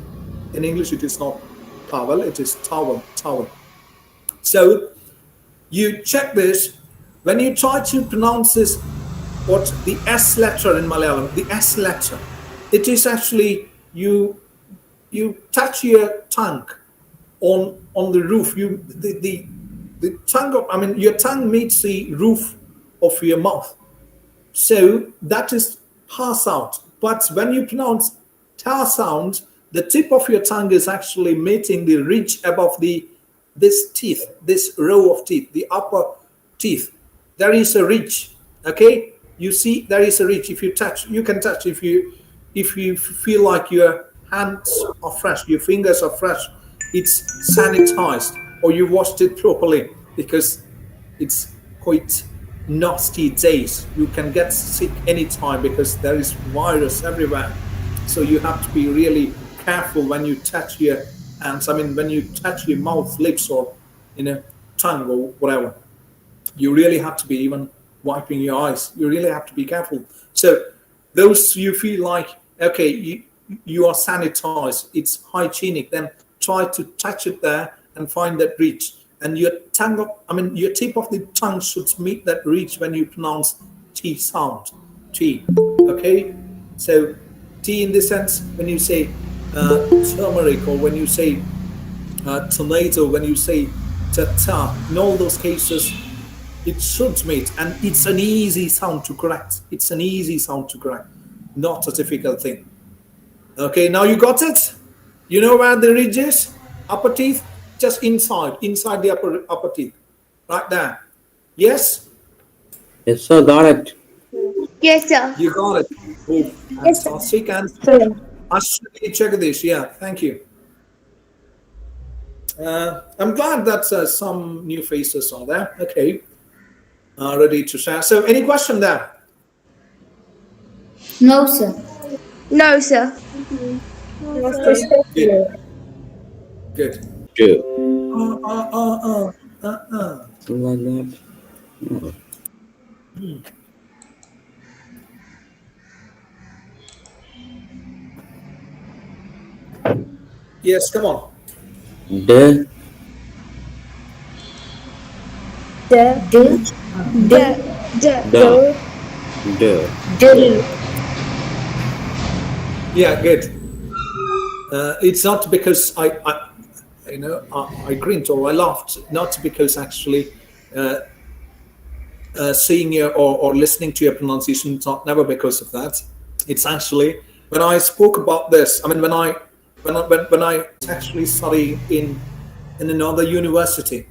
In English, it is not towel; it is towel. So you check this. when you try to pronounce this, what the S letter in Malayalam, the S letter, it is actually you touch your tongue on the roof. The tongue of, I mean, your tongue meets the roof of your mouth. So that is ha sound. But when you pronounce ta sound, the tip of your tongue is actually meeting the ridge above this teeth, this row of teeth, the upper teeth. There is a ridge. Okay, you see there is a ridge. If you touch, you can touch. If you feel like your hands are fresh, your fingers are fresh, it's sanitized or you washed it properly, because it's quite nasty days. You can get sick anytime because there is virus everywhere. So you have to be really careful when you touch your hands. I mean, when you touch your mouth, lips, or tongue or whatever, you really have to be even wiping your eyes. You really have to be careful. So those you feel like, okay, you are sanitized, it's hygienic, then try to touch it there and find that reach. And your tongue, your tip of the tongue should meet that reach when you pronounce T sound. T. Okay? So T in this sense, when you say turmeric, or when you say tomato, when you say ta, in all those cases, it should meet. And it's an easy sound to correct. It's an easy sound to correct. Not a difficult thing. Okay, now you got it? You know where the ridge is? Upper teeth? Just inside the upper teeth. Right there. Yes? Yes, sir, got it. Yes, sir. You got it. Oh, Yes, sir. fantastic. And Ashwini Jagadish, yeah, thank you. I'm glad that some new faces are there. Okay. Ready to share. So, any question there? No, sir. No, sir. Good. Good. Good. Something like that. Oh. Yes, come on. D. Yeah, good. It's not because I grinned or I laughed, not because actually seeing you or listening to your pronunciation. It's not never because of that. It's actually when I spoke about this. I mean, when I actually studied in another university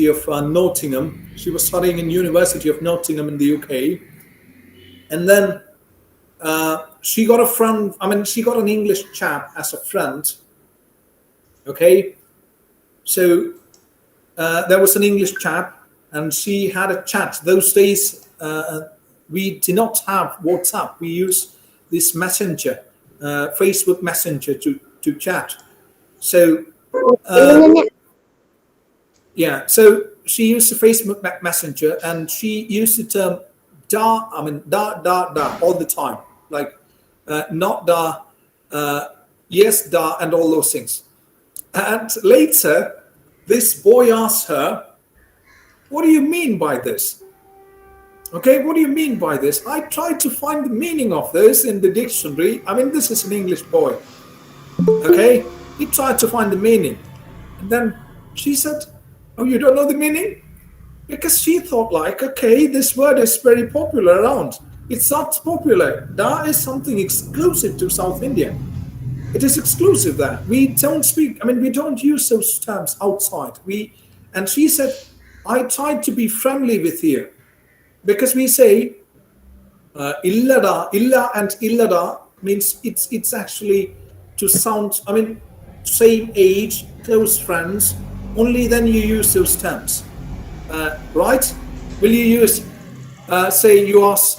of Nottingham. She was studying in University of Nottingham in the UK, and then she got a friend. I mean, she got an English chap as a friend. Okay, so there was an English chap, and she had a chat. Those days, we did not have WhatsApp. We used this messenger, Facebook Messenger to chat. So yeah, so she used the Facebook Messenger, and she used the term da. I mean da all the time, like not da, yes da, and all those things. And later, this boy asked her, "What do you mean by this?" Okay, what do you mean by this? I tried to find the meaning of this in the dictionary. I mean, this is an English boy. Okay, he tried to find the meaning, and then she said, "Oh, you don't know the meaning?" Because she thought like, okay, this word is very popular around. It's not popular. Da is something exclusive to South India. It is exclusive there. We don't speak, I mean, we don't use those terms outside. And she said, I tried to be friendly with you. Because we say, illada, illa and illada means it's actually to sound, I mean, same age, close friends, only then you use those terms. Right? Will you use, say you ask,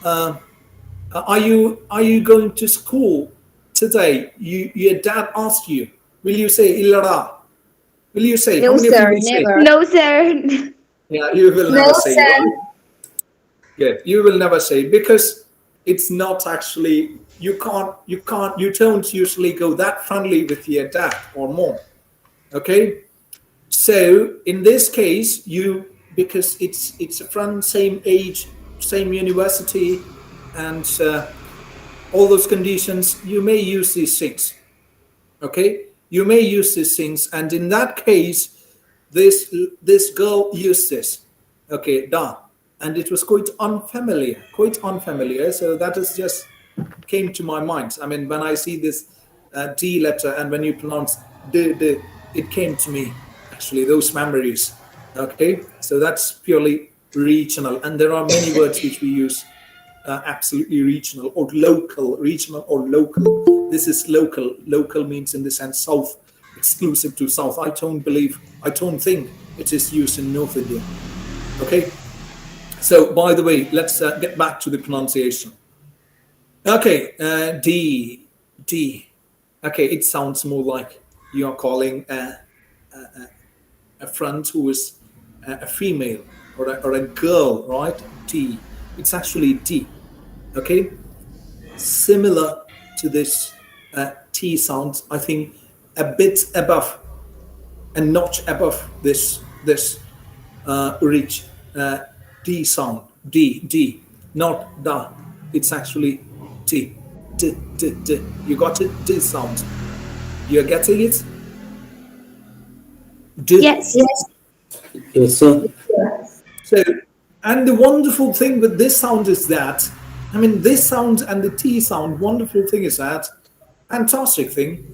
are you going to school today? Your dad asked you. Will you say illara? Will you say? No, How many sir, people say? never. No, sir. Yeah, you will never No, say. sir. Right? Good. You will never say, because it's not actually, you don't usually go that friendly with your dad or mom. Okay? So in this case, you because it's a friend, same age, same university, and all those conditions, you may use these things. Okay, you may use these things, and in that case, this girl used this. Okay, da, and it was quite unfamiliar. So that is just came to my mind. I mean, when I see this D letter, and when you pronounce d, it came to me actually those memories. Okay, so that's purely regional, and there are many words which we use absolutely regional or local, regional or local. This is local. Local means in the sense south, exclusive to south. I don't think it is used in North India. Okay. So, by the way, let's get back to the pronunciation. Okay, D. Okay, it sounds more like you are calling a friend who is a female or a girl, right? D. It's actually D. Okay, similar to this T sound. I think a bit above, a notch above this rich D sound. D, not da. It's actually D. D. You got it? D sound. You're getting it? D. Yes. Yes, sir. So, and the wonderful thing with this sound is that, I mean, this sound and the T sound, wonderful thing is that, fantastic thing,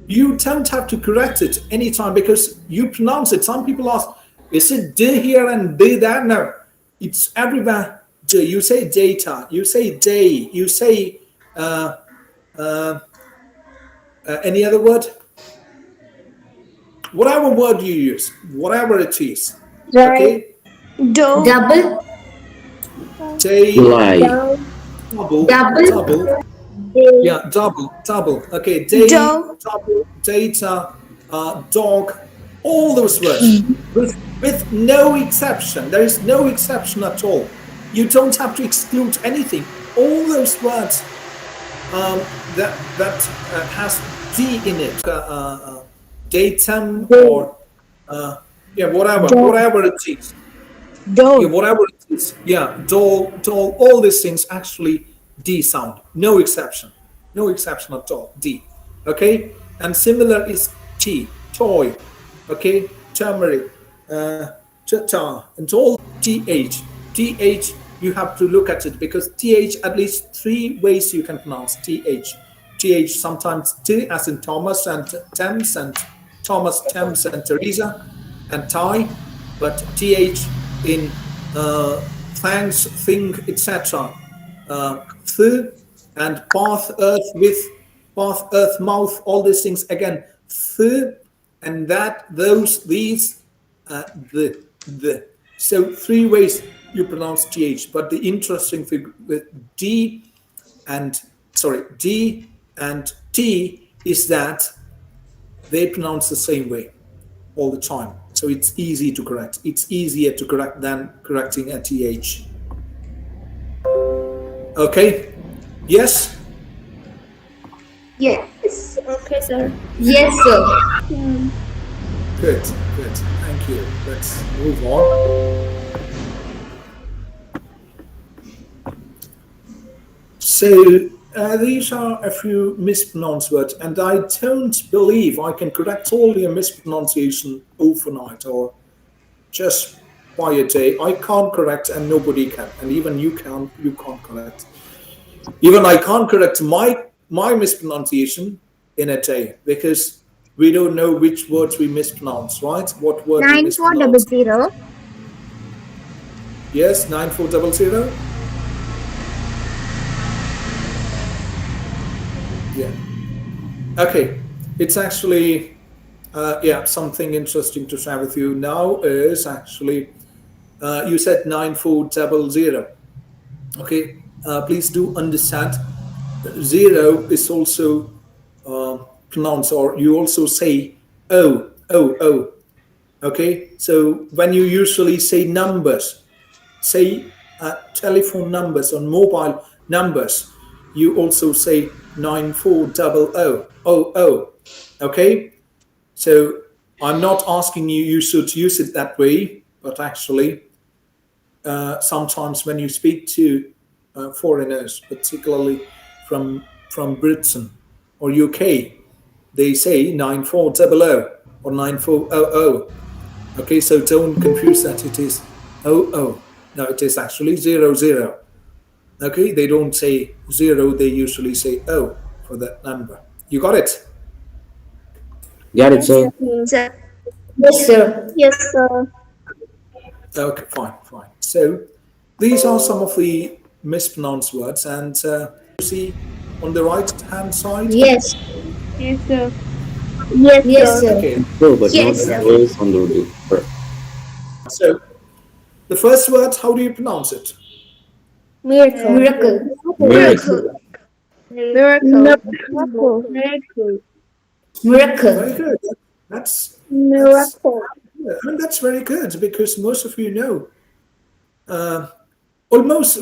you don't have to correct it anytime because you pronounce it. Some people ask, is it D here and D there? No, it's everywhere. D. You say data, you say day, you say any other word? Whatever word you use, whatever it is. Okay? Double. Day, Lie. double. Yeah, double. Okay, day, double, data, dog, all those words with no exception. There is no exception at all. You don't have to exclude anything. All those words that has D in it, datum or whatever it is. Yeah, whatever it is. Yeah, doll, all these things actually D sound. No exception. No exception at all. D. Okay? And similar is T. Toy. Okay? Turmeric. Cha. And all TH. TH, you have to look at it because TH, at least 3 ways you can pronounce TH. TH sometimes T as in Thomas and Thames and Thomas, Thames and Teresa and Ty. But TH in thanks, think, etc. Th and path, earth, with, path, earth, mouth, all these things again. Th and that, those, these, the. So 3 ways you pronounce TH. But the interesting thing with D and T is that they pronounce the same way all the time. So it's easy to correct. It's easier to correct than correcting a TH. Okay? Yes? Yes. Okay, sir. Yes, sir. Good. Thank you. Let's move on. So these are a few mispronounced words, and I don't believe I can correct all your mispronunciation overnight or just by a day. I can't correct, and nobody can, and even you can't correct. Even I can't correct my mispronunciation in a day because we don't know which words we mispronounce, right? What word we mispronounce? 9400. Yes, 9400. Yeah. Okay. It's actually, something interesting to share with you now is actually, you said 9400. Okay. Please do understand 0 is also pronounced, or you also say O. Okay. So when you usually say numbers, say telephone numbers or mobile numbers, you also say 9400. Okay? So I'm not asking you should use it that way, but actually sometimes when you speak to foreigners, particularly from Britain or UK, they say 9400 or 9400. Okay, so don't confuse that it is 00. No, it is actually 00. Okay, they don't say 0, they usually say O for that number. You got it? Got it, sir. Sir. Yes, sir. Yes, sir. Okay, fine. So these are some of the mispronounced words, and you see on the right hand side. Yes. Yes, sir. Yes, sir. Okay, No, but Yes, not sir. words on the paper. so the first word, how do you pronounce it? Miracle. Miracle. Miracle. Miracle. Miracle. Very good. That's that's very good, because most of you know almost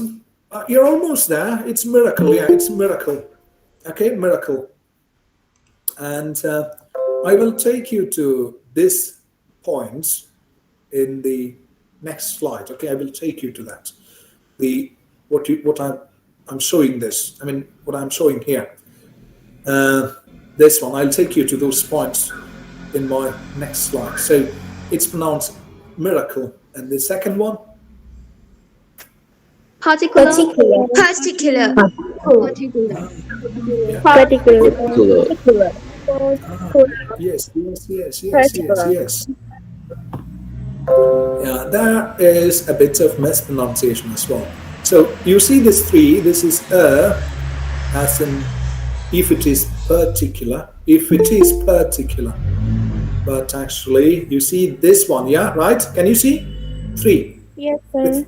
you're almost there. It's miracle. Yeah, it's miracle. Okay, miracle. And I will take you to this point in the next slide. Okay, I will take you to that. What I'm showing this. I mean, what I'm showing here. This one. I'll take you to those points in my next slide. So it's pronounced miracle, and the second one. Particular. Particular. Yeah. Particular. Yes. Yeah, there is a bit of mispronunciation as well. So you see this 3, this is as in if it is particular, but actually you see this one, yeah, right? Can you see? 3. Yes, sir.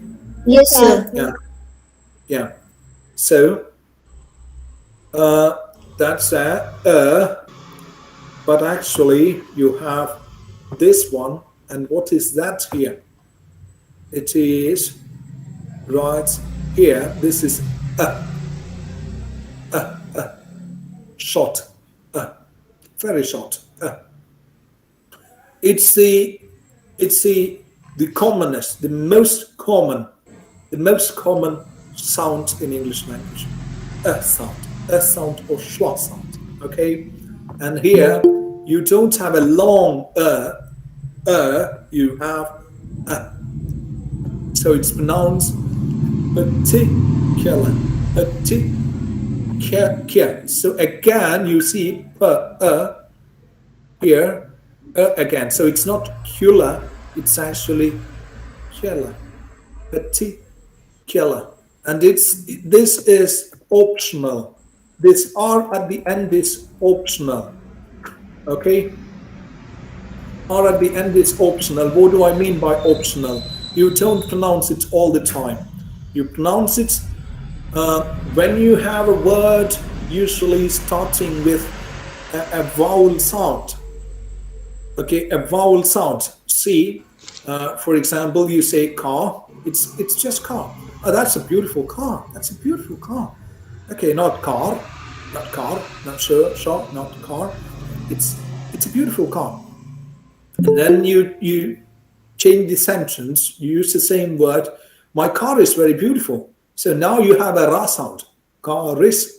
Yes, sir. Yeah. So that's but actually you have this one, and what is that here? It is right here. This is short, very short. It's the commonest, the most common sound in English language. Sound or schwa sound. Okay, and here you don't have a long you have so it's pronounced particular. So again, you see here again. So it's not killer, it's actually killer. Particular. And this is optional. This R at the end is optional. Okay? R at the end is optional. What do I mean by optional? You don't pronounce it all the time. You pronounce it when you have a word usually starting with a vowel sound. Okay, a vowel sound. See, for example, you say car. It's just car. Oh, that's a beautiful car. That's a beautiful car. Okay, not car, not sure, not car. It's a beautiful car. And then you change the sentence. You use the same word. My car is very beautiful. So now you have a ra sound. Car is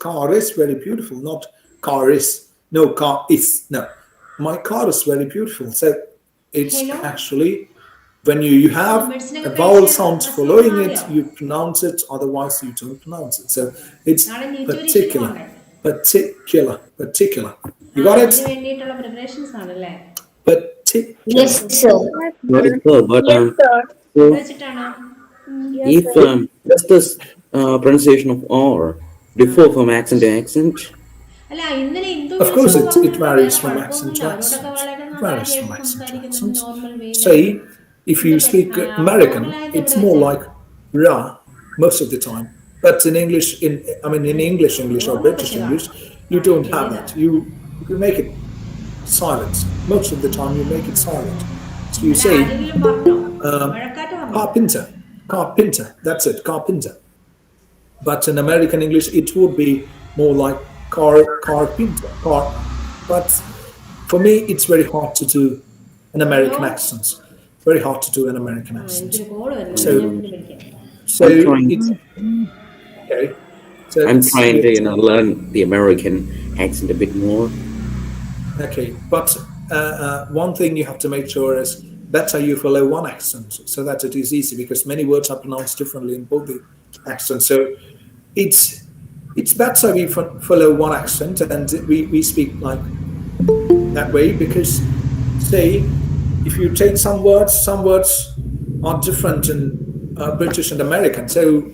very beautiful. Not car is. No, car is. No, my car is very beautiful. So it's actually when you have a vowel sound following it, you pronounce it. Otherwise, you don't pronounce it. So it's particular. You got it? Particular. Yes, sir. Not it, sir, but so if does this pronunciation of R differ from accent to accent? Of course, it varies from accent to accent. Say, if you speak American, it's more like ra most of the time. But in English, in English or British English, you don't have that. You make it silent. Most of the time, you make it silent. So you say carpenter. That's it, carpenter. But in American English, it would be more like carpenter. But for me, it's very hard to do an American accent. very hard to do an American accent. So, so I'm trying. it's okay. So I'm it's trying to learn the American accent a bit more. okay. But one thing you have to make sure is better you follow one accent so that it is easy because many words are pronounced differently in both the accents. So it's it's better we follow one accent and we speak like that way because say if you take some words are different in British and American. So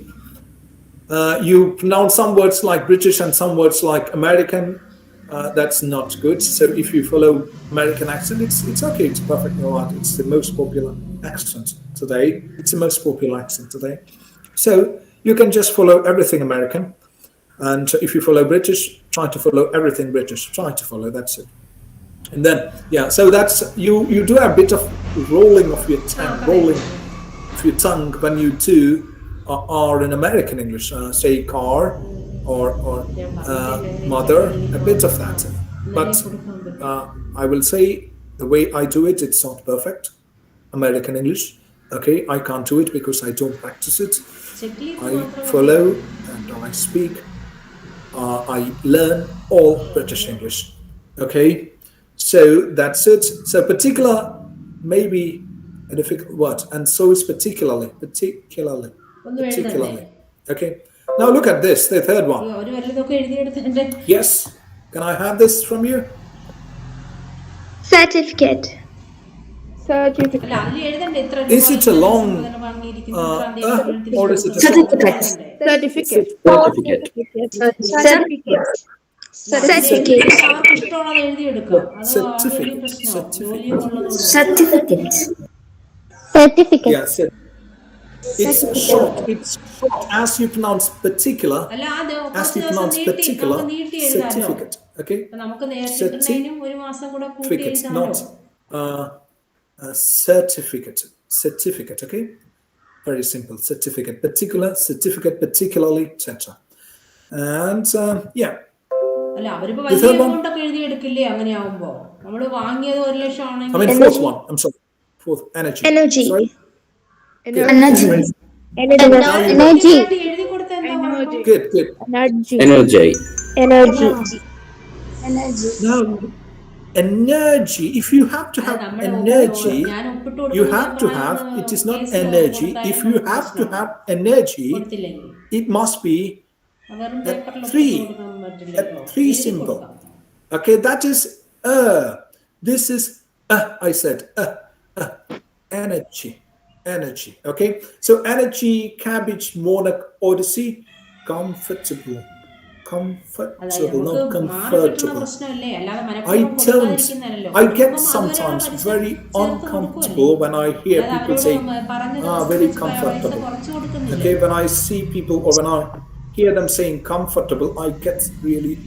you pronounce some words like British and some words like American. That's not good. So if you follow American accent, it's okay. It's perfectly all right. It's the most popular accent today. It's the most popular accent today. So you can just follow everything American. And if you follow British, try to follow everything British. Try to follow. That's it. And then yeah, so that's you do a bit of rolling of your tongue, rolling of your tongue when you do are in American English, say car or mother, a bit of that. But I will say the way I do it, it's not perfect. American English, okay, I can't do it because I don't practice it. I follow and I speak. I learn all British English, okay. So that's it. So particular, maybe a difficult word, and so is particularly. Okay. Now look at this, the third one. Yes. Can I have this from you? Certificate. Is it a long or is it a short? Certificate. Certificate. Certificate. Certificate. Certificate. Certificate. Yeah, it's short. It's short as you pronounce particular. As you pronounce particular, certificate. Okay, certificate, not certificate. Certificate. Okay, very simple. Certificate, particular, certificate, particularly, etc. And yeah. The third one. I mean, fourth one. I'm sorry. Fourth, energy. Energy. Sorry. Energy. Energy. Good. Energy. Energy. Now, energy. If you have to have energy, you have to have. It is not energy. If you have to have energy, it must be a three symbol. Okay, that is this is I said energy. Okay, so energy, cabbage, monarch, odyssey, comfortable, not comfortable. I get sometimes very uncomfortable when I hear people say very comfortable. Okay, when I see people or when I hear them saying comfortable, I get really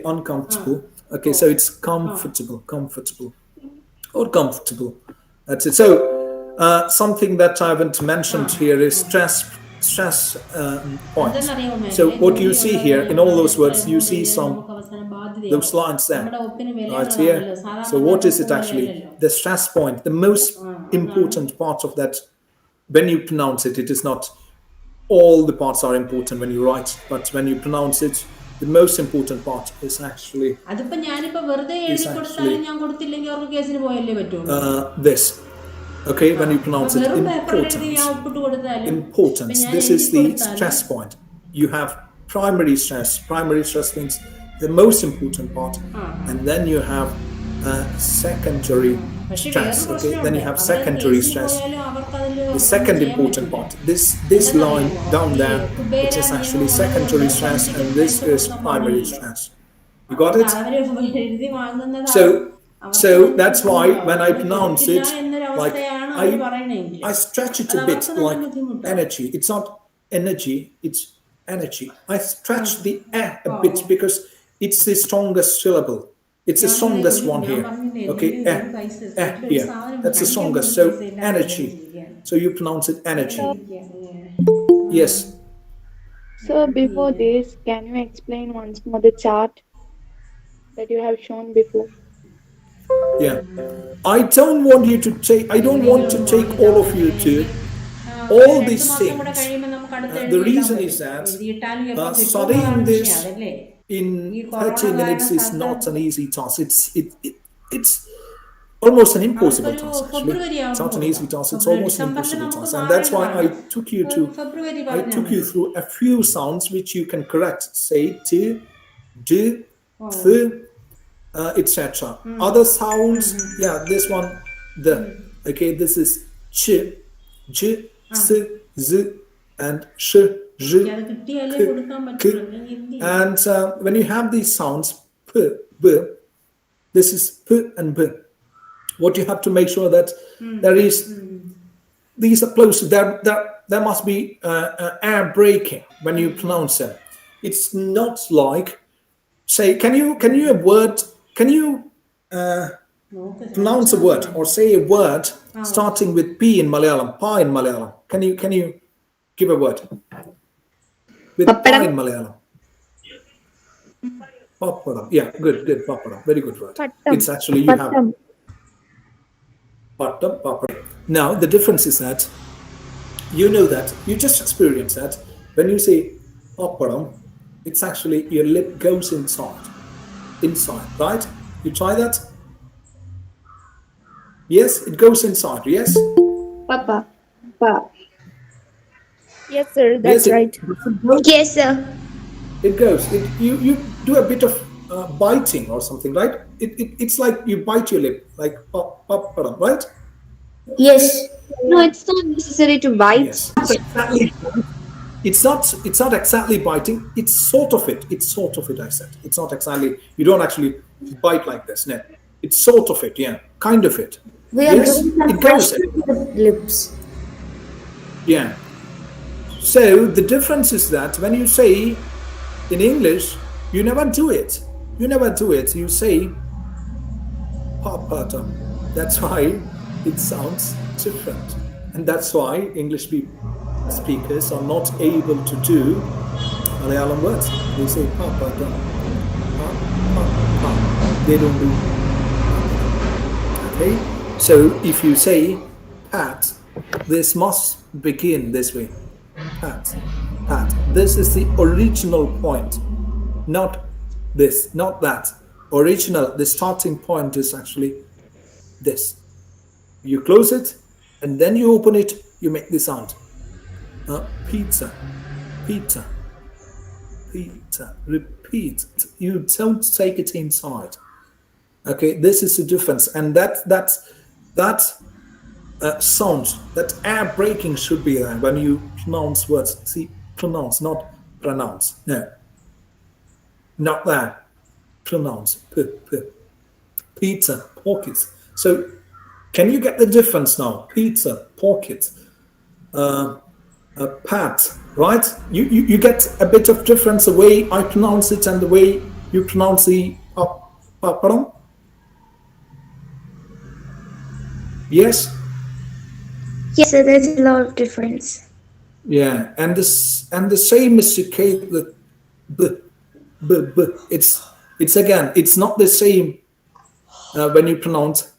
uncomfortable. Okay, so it's comfortable or comfortable. That's it. So something that I haven't mentioned here is stress points. So what you see here in all those words, you see those lines there, right here. So what is it actually? The stress point, the most important part of that. When you pronounce it, it is not all the parts are important when you write, but when you pronounce it, the most important part is actually this. Okay, when you pronounce it, importance. This is the stress point. You have primary stress. Primary stress means the most important part, and then you have secondary stress. Okay, then you have secondary stress. The second important part. This line down there, which is actually secondary stress, and this is primary stress. You got it? So that's why when I pronounce it, like I stretch it a bit, like energy. It's not energy, it's energy. I stretch the a bit because it's the strongest syllable. It's the strongest one here. Okay, here. That's the strongest. So energy. So you pronounce it energy. Yes. So before this, can you explain once more the chart that you have shown before? Yeah. I don't want you to take. I don't want to take all of you to ഒരു all 2 these മാസം കൂടെ things. കഴിയുമ്പോൾ നമുക്ക് അടുത്ത് The എഴുതിയിടാൻ reason പറ്റും. is that എഴുതിയിട്ടാലും എപ്പോൾ studying കിട്ടുമെന്നാണ് this വിഷയം അതല്ലേ. in ഈ കൊറോണ 30 കാരണം minutes is സ്ഥലത്ത് not an easy task. It's almost an impossible നമുക്കൊരു task. Actually, February it's not an ആവുമ്പോൾ easy task. It's February almost an ഡിസംബറിൽ impossible നമുക്ക് task, and that's why I മാറേണ്ടതാണ്. took you to. February I പറഞ്ഞാൽ took you മതി. through a few sounds which you can correct. Say t, d, Oh. th, etc. Other sounds, yeah, this one, the. Okay, this is ch, j, s, z, and sh, j, അത് കിട്ടിയാലേ k, കൊടുക്കാൻ k. പറ്റുള്ളൂ. അല്ലെങ്കിൽ എന്ത് ചെയ്യും? And when you have these sounds, p, b, this is p and b. What you have to make sure that there is these are close. There must be air breaking when you pronounce them. It's not like, say, can you a word? Can you pronounce a word or say a word starting with p in Malayalam, pa in Malayalam? Can you give a word with pa in Malayalam? Papadam. Yeah, good. Papadam. Very good word. Pattam. It's actually you have Pattam. Pattam, papadam. Now the difference is that you know that you just experience that when you say papadam, it's actually your lip goes inside, right? You try that. Yes, it goes inside. Yes. Papa. Pa. Yes, sir. That's Yes, right. it goes. Yes, sir. It goes. You do a bit of biting or something, right? It's like you bite your lip, like papadam, right? Yes. No, it's not necessary to bite. Yes. It's not exactly biting. It's sort of it. It's sort of it. I said. It's not exactly. You don't actually bite like this. No. It's sort of it. Yeah. Kind of it. We are Yes. doing some It goes. pressure to the lips. Yeah. So the difference is that when you say in English, you never do it. You never do it. You say papadam. That's why it sounds different, and that's why English speakers are not able to do Malayalam words. They say papadam. Pa. They don't do. Okay. So if you say pat, this must begin this way. Pat. This is the original point, not this, not that. Original, the starting point is actually this. You close it, and then you open it, you make the sound. Pizza. Repeat. You don't take it inside. Okay, this is the difference, and that sound, that air breaking should be there when you pronounce words. See, pronounce, not pronounce. No, not that. Pronounce. Pizza, pockets. So, can you get the difference now? Pizza, pocket, pat, right? You get a bit of difference the way I pronounce it and the way you pronounce the papadam. Yes. Yes, sir. There's a lot of difference. Yeah, and the same is the case with b. It's again. It's not the same when you pronounce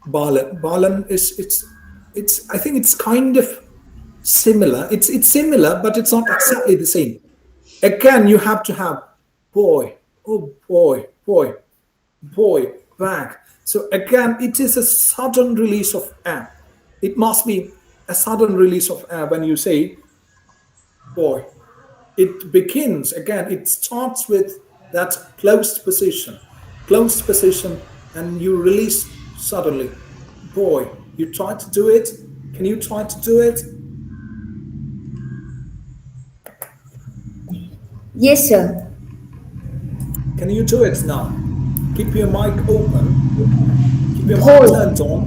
balan. Balan is it's. I think it's kind of similar. It's similar, but it's not exactly the same. Again, you have to have boy. Oh boy, back. So again, it is a sudden release of air. It must be a sudden release of air when you say boy. It begins again, it starts with that closed position, and you release suddenly. Boy, you try to do it. Can you try to do it? Yes, sir. Can you do it now? Keep your mic open. Keep your Boy. mic turned on.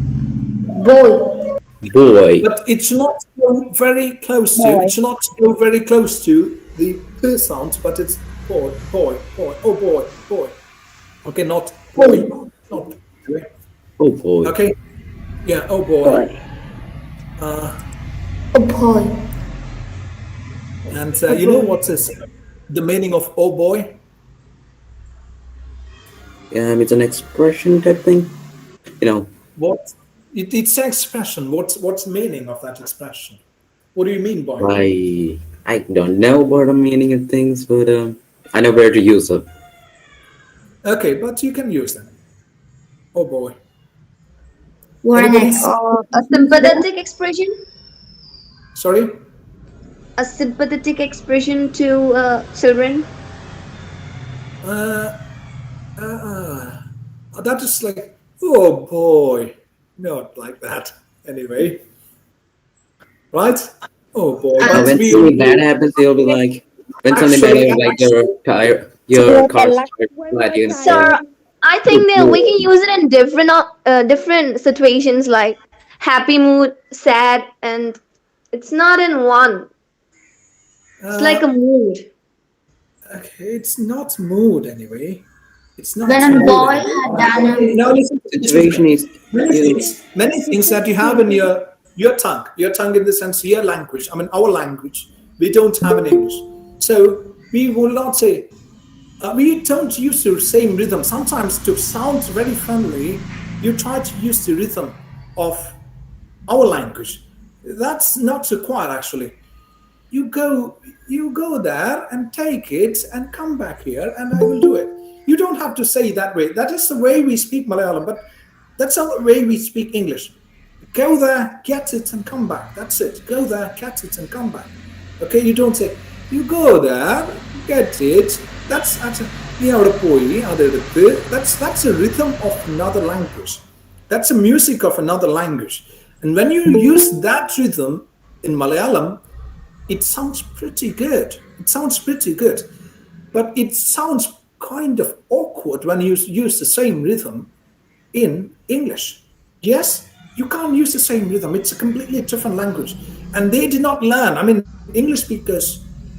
Boy. Boy. But it should not go very close to. Boy. It should not go very close to the p sound, but it's boy. Oh boy. Okay, not boy. Not boy. Oh boy. Okay. Yeah. Oh boy. Boy. Oh boy. And you know what is the meaning of oh boy? It's an expression type thing. You know, What? It's an expression. What's the meaning of that expression? What do you mean by it? I don't know about the meaning of things, but I know where to use it. Okay, but you can use them. Oh boy. Warren, Anybody's a sympathetic expression? sorry? A sympathetic expression to children? Uh, uh, that is like, oh boy, not like that. Anyway, right? Oh boy, Now, but when something bad happens, you'll be like, when something bad actually, happens, like So your like a car's luck tire when flat, we're you can say, Sir, tired. I "Oh, think that we can boy." use it in different situations like happy mood, sad, and it's not in one. It's like a uh, mood. okay, it's not mood anyway. It's When not a mood boy anyway. had done Okay, now listen to Situation me. is, you know, Many things that you have in your tongue in the sense your language. I mean, our language. We don't have in English, so we will not say. We don't use the same rhythm. Sometimes to sound very friendly, you try to use the rhythm of our language. That's not required actually. You go there and take it and come back here and I will do it. You don't have to say it that way. That is the way we speak Malayalam, but that's not the way we speak English. Go there, get it, and come back. That's it. Go there, get it, and come back. Okay, you don't say you go there, get it. That's നീ അവിടെ പോയി അതെടുത്ത്. That's a rhythm of another language. That's a music of another language. And when you use that rhythm in Malayalam, it sounds pretty good. It sounds pretty good. But it sounds kind of awkward when you use the same rhythm in English. Yes, you can't use the same rhythm. It's a completely different language. And they did not learn. I mean, English speakers,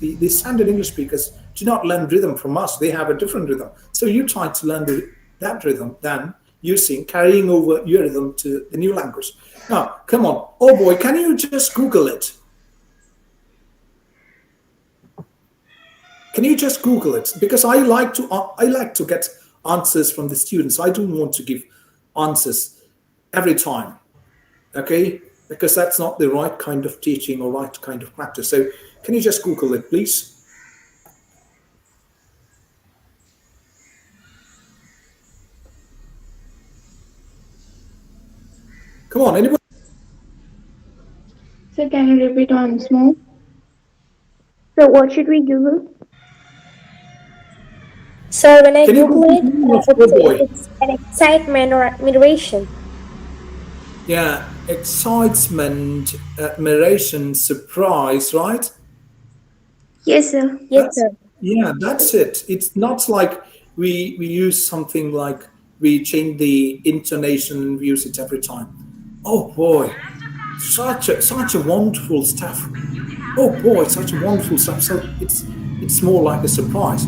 the standard English speakers, do not learn rhythm from us. They have a different rhythm. So you try to learn that rhythm than carrying over your rhythm to the new language. Now, come on. Oh boy, can you just Google it? Can you just Google it? Because I like to get answers from the students. I don't want to give answers every time. Okay? Because that's not the right kind of teaching or right kind of practice. So can you just Google it, please? Come on, anybody? So can you repeat once more? So what should we Google? So when I Can you Google Google it, the meaning of oh boy? it's an excitement or admiration. Yeah, excitement, admiration, surprise, right? Yes, sir. Yes, That's sir. yeah, that's it. It's not like we use something like we change the intonation and we use it every time. Oh boy, such a wonderful stuff. Oh boy, such a wonderful stuff. So it's more like a surprise.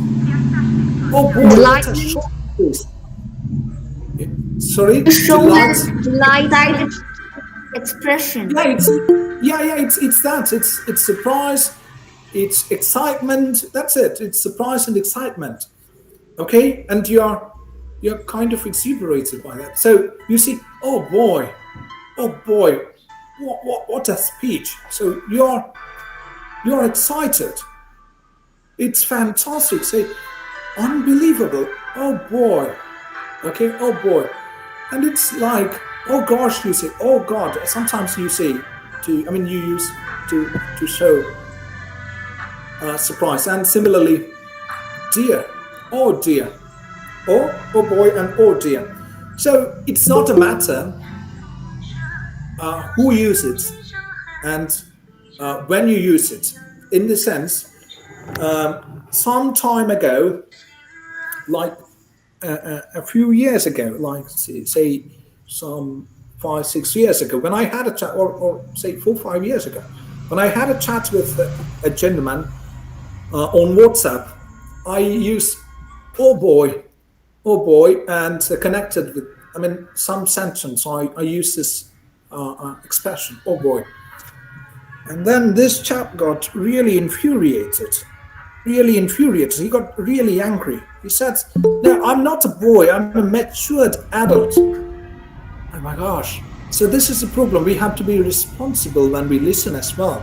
Oh boy, what a Enlightenment, shock it is. Sorry, to show delight. an delight, excited expression. Yeah, it's that. It's surprise, it's excitement. That's it. It's surprise and excitement. Okay, and you're kind of exuberated by that. So you see, oh boy, what a speech. So you're excited. It's fantastic. Say, unbelievable. Oh boy. Okay, oh boy. And it's like, oh gosh, you say, oh God. Sometimes you say you use to show surprise. And similarly, dear, oh dear, oh boy, and oh dear. So it's not a matter who uses it and when you use it. In the sense, some time ago, like a few years ago, like say some 5 6 years ago, when I had a chat, or say 4 5 years ago, when I had a chat with a gentleman on WhatsApp, I used oh boy, and connected with some sentence. I use this expression, oh boy, and then this chap got really infuriated. really infuriated. He got really angry. He said, "No, I'm not a boy. I'm a matured adult." Oh my gosh. So this is the problem. We have to be responsible when we listen as well.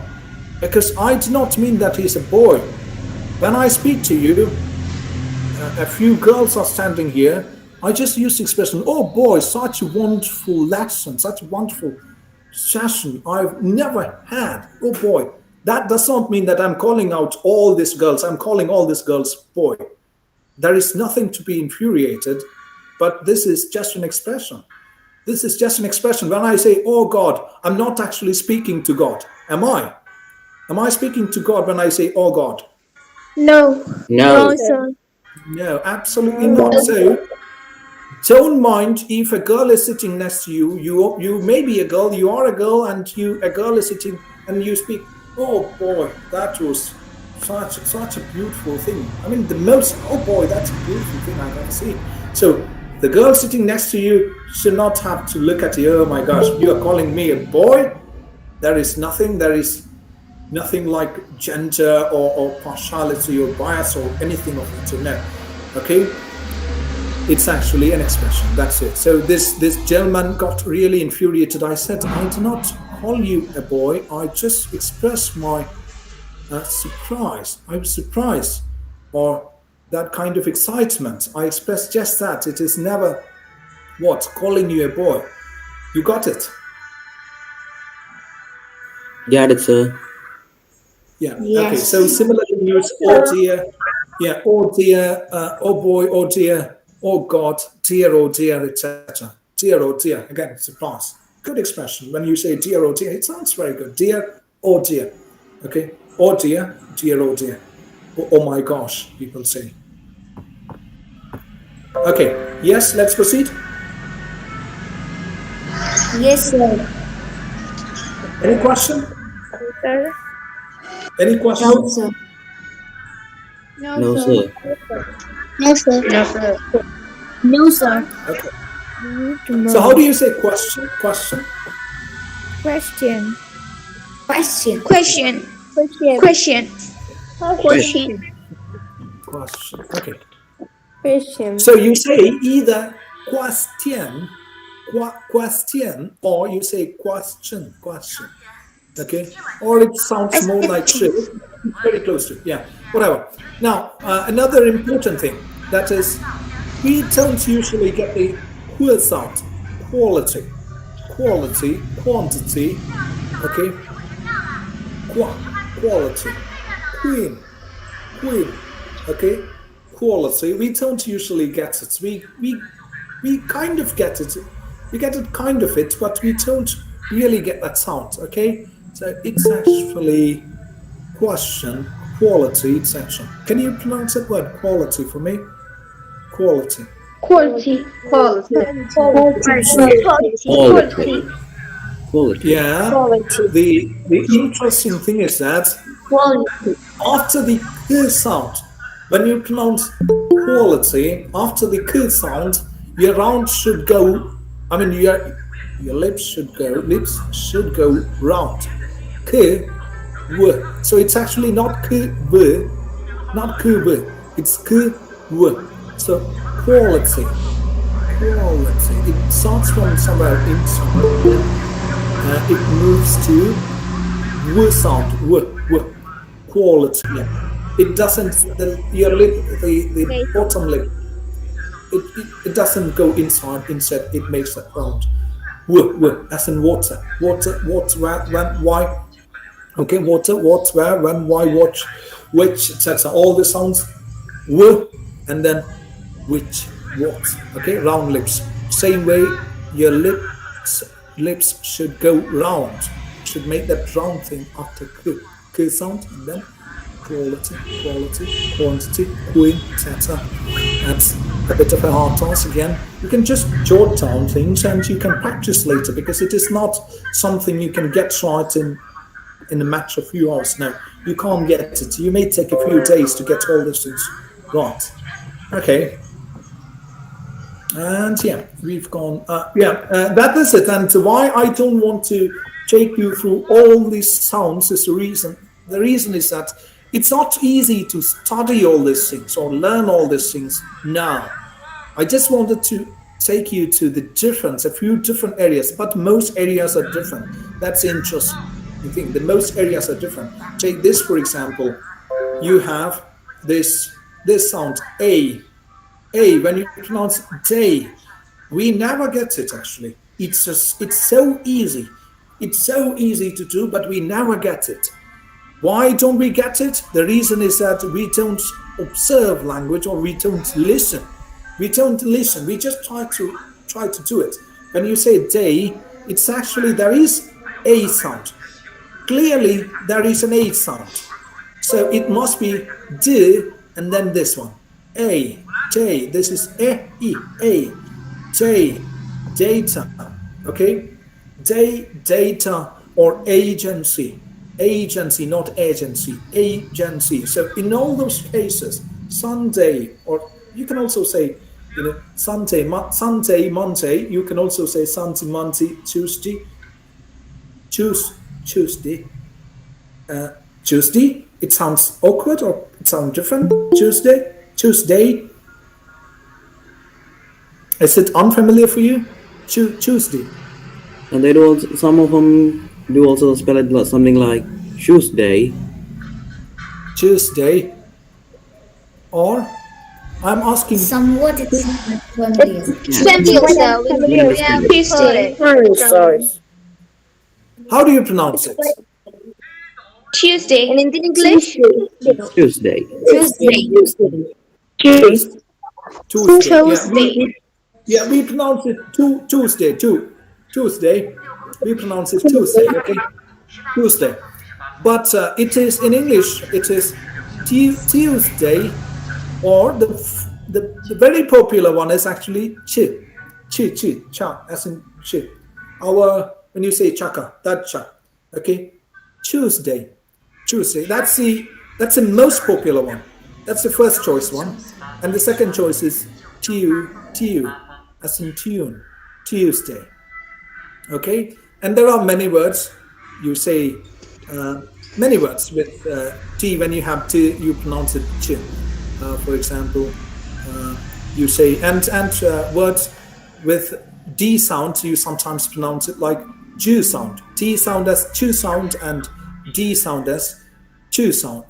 Because I do not mean that he's a boy. When I speak to you, a few girls are standing here. I just use the expression, "Oh boy, such a wonderful lesson, such a wonderful session I've never had. Oh boy." That does not mean that I'm calling out all these girls. I'm calling all these girls boy. There is nothing to be infuriated, but this is just an expression. This is just an expression. When I say, "Oh God," I'm not actually speaking to God. Am I? Am I speaking to God when I say, "Oh God"? No. No. No, sir. No, absolutely not. So don't mind if a girl is sitting next to you. You may be a girl. You are a girl, and a girl is sitting, and you speak. "Oh boy, that was such a beautiful thing." I mean, oh boy, that's a beautiful thing I've ever seen. So the girl sitting next to you should not have to look at you. "Oh my gosh, you are calling me a boy." There is nothing like gender or partiality or bias or anything of that. So no, okay. It's actually an expression. That's it. So this gentleman got really infuriated. I said, "I do not call you a boy. I just express my surprise. I was surprised, or that kind of excitement. I express just that. It is never calling you a boy." You got it? Got it, sir. Yeah. Yes. Okay. So similarly, use "oh dear." Yeah. "Oh dear." "Oh boy." "Oh dear." "Oh God." "Dear." "Oh dear," etc. "Dear." "Oh dear." Again, it's a pass. Good expression. When you say "dear." "Oh dear," it sounds very good. "Dear." "Oh dear." Okay. "Oh dear." "Dear." "Oh dear." Oh my gosh, people say. Okay. Yes. Let's proceed. Yes, sir. Any question? Sir? Any question? No, sir. No, No, sir. sir. No, sir. No, sir. No, sir. Okay. Need to So know. how do you say question? Question. Question. Question. Question. Question. Question. Question. Question. Okay. Question. So you say either question, question, or you say question. Okay. Or it sounds more like shit. Very close to it. Yeah. Whatever. Now, another important thing, that is, we don't usually get the q sound. Quality, quantity. Okay. Quality, queen. Okay. Quality. We don't usually get it. We kind of get it. We get it kind of it, but we don't really get that sound. Okay. So it's actually question, quality, etc. Can you pronounce that word quality for me? Quality. Quality. Quality. Quality. Quality. Yeah. Quality. The interesting thing is that Quality. after the k sound, when you pronounce quality, after the k sound, your round should go. I mean, your lips should go round. K, w. So it's actually not k w, not k w. It's k w. So quality. It starts from somewhere inside. It moves to w sound. W. Quality. It doesn't. Your lip, the bottom lip. It doesn't go inside. Instead, it makes that sound. W, as in water. What, where, when, why. Okay, water, what, where, when, why, what, which, etc. All the sounds. W, and then which, what. Okay, round lips. Same way, your lips should go round. Should make that round thing after k sound, and then quality, quantity, queen, etc. That's a bit of a hard task again. You can just jot down things and you can practice later, because it is not something you can get right in a matter of few hours. No, you can't get it. You may take a few days to get all these things right. Okay. And yeah, we've gone. That is it. And why I don't want to take you through all these sounds is the reason. The reason is that It's not easy to study all these things or learn all these things now. I just wanted to take you to the difference, a few different areas, but most areas are different. That's the interesting thing. The most areas are different. Take this, for example. You have this sound a. When you pronounce day, we never get it actually. It's so easy. It's so easy to do, but we never get it. Why don't we get it? The reason is that we don't observe language or we don't listen. We don't listen. We just try to do it. When you say day, it's actually there is a sound. Clearly, there is an a sound. So it must be d and then this one. A, J. This is a, J, data. Okay? Data or agency. Agency, not agency. Agency. So in all those cases, Sunday, or you can also say, Sunday, Monday. You can also say Sunday, Monday, Tuesday, Tuesday. Tuesday. It sounds awkward or it sounds different. Tuesday. Is it unfamiliar for you? Tuesday. And they do also, some of them do also spell it something like Tuesday. Tuesday. Or I'm asking. Somewhat it's familiar. Familiar, sir. We've heard it. How do you pronounce it? Tuesday. And in English? Tuesday. Tuesday. Yeah, we pronounce it Tuesday. Tuesday. We pronounce it Tuesday. Okay, Tuesday. But it is in English. It is Tuesday, or the very popular one is actually cha, as in chi. When you say chaka, that cha. Okay, Tuesday. That's the most popular one. That's the first choice one, and the second choice is tu, as in tune, Tuesday. Okay, and there are many words. You say many words with t. When you have t, you pronounce it ch. For example, you say and words with d sound, you sometimes pronounce it like ju sound. T sound as chu sound and d sound as ju sound.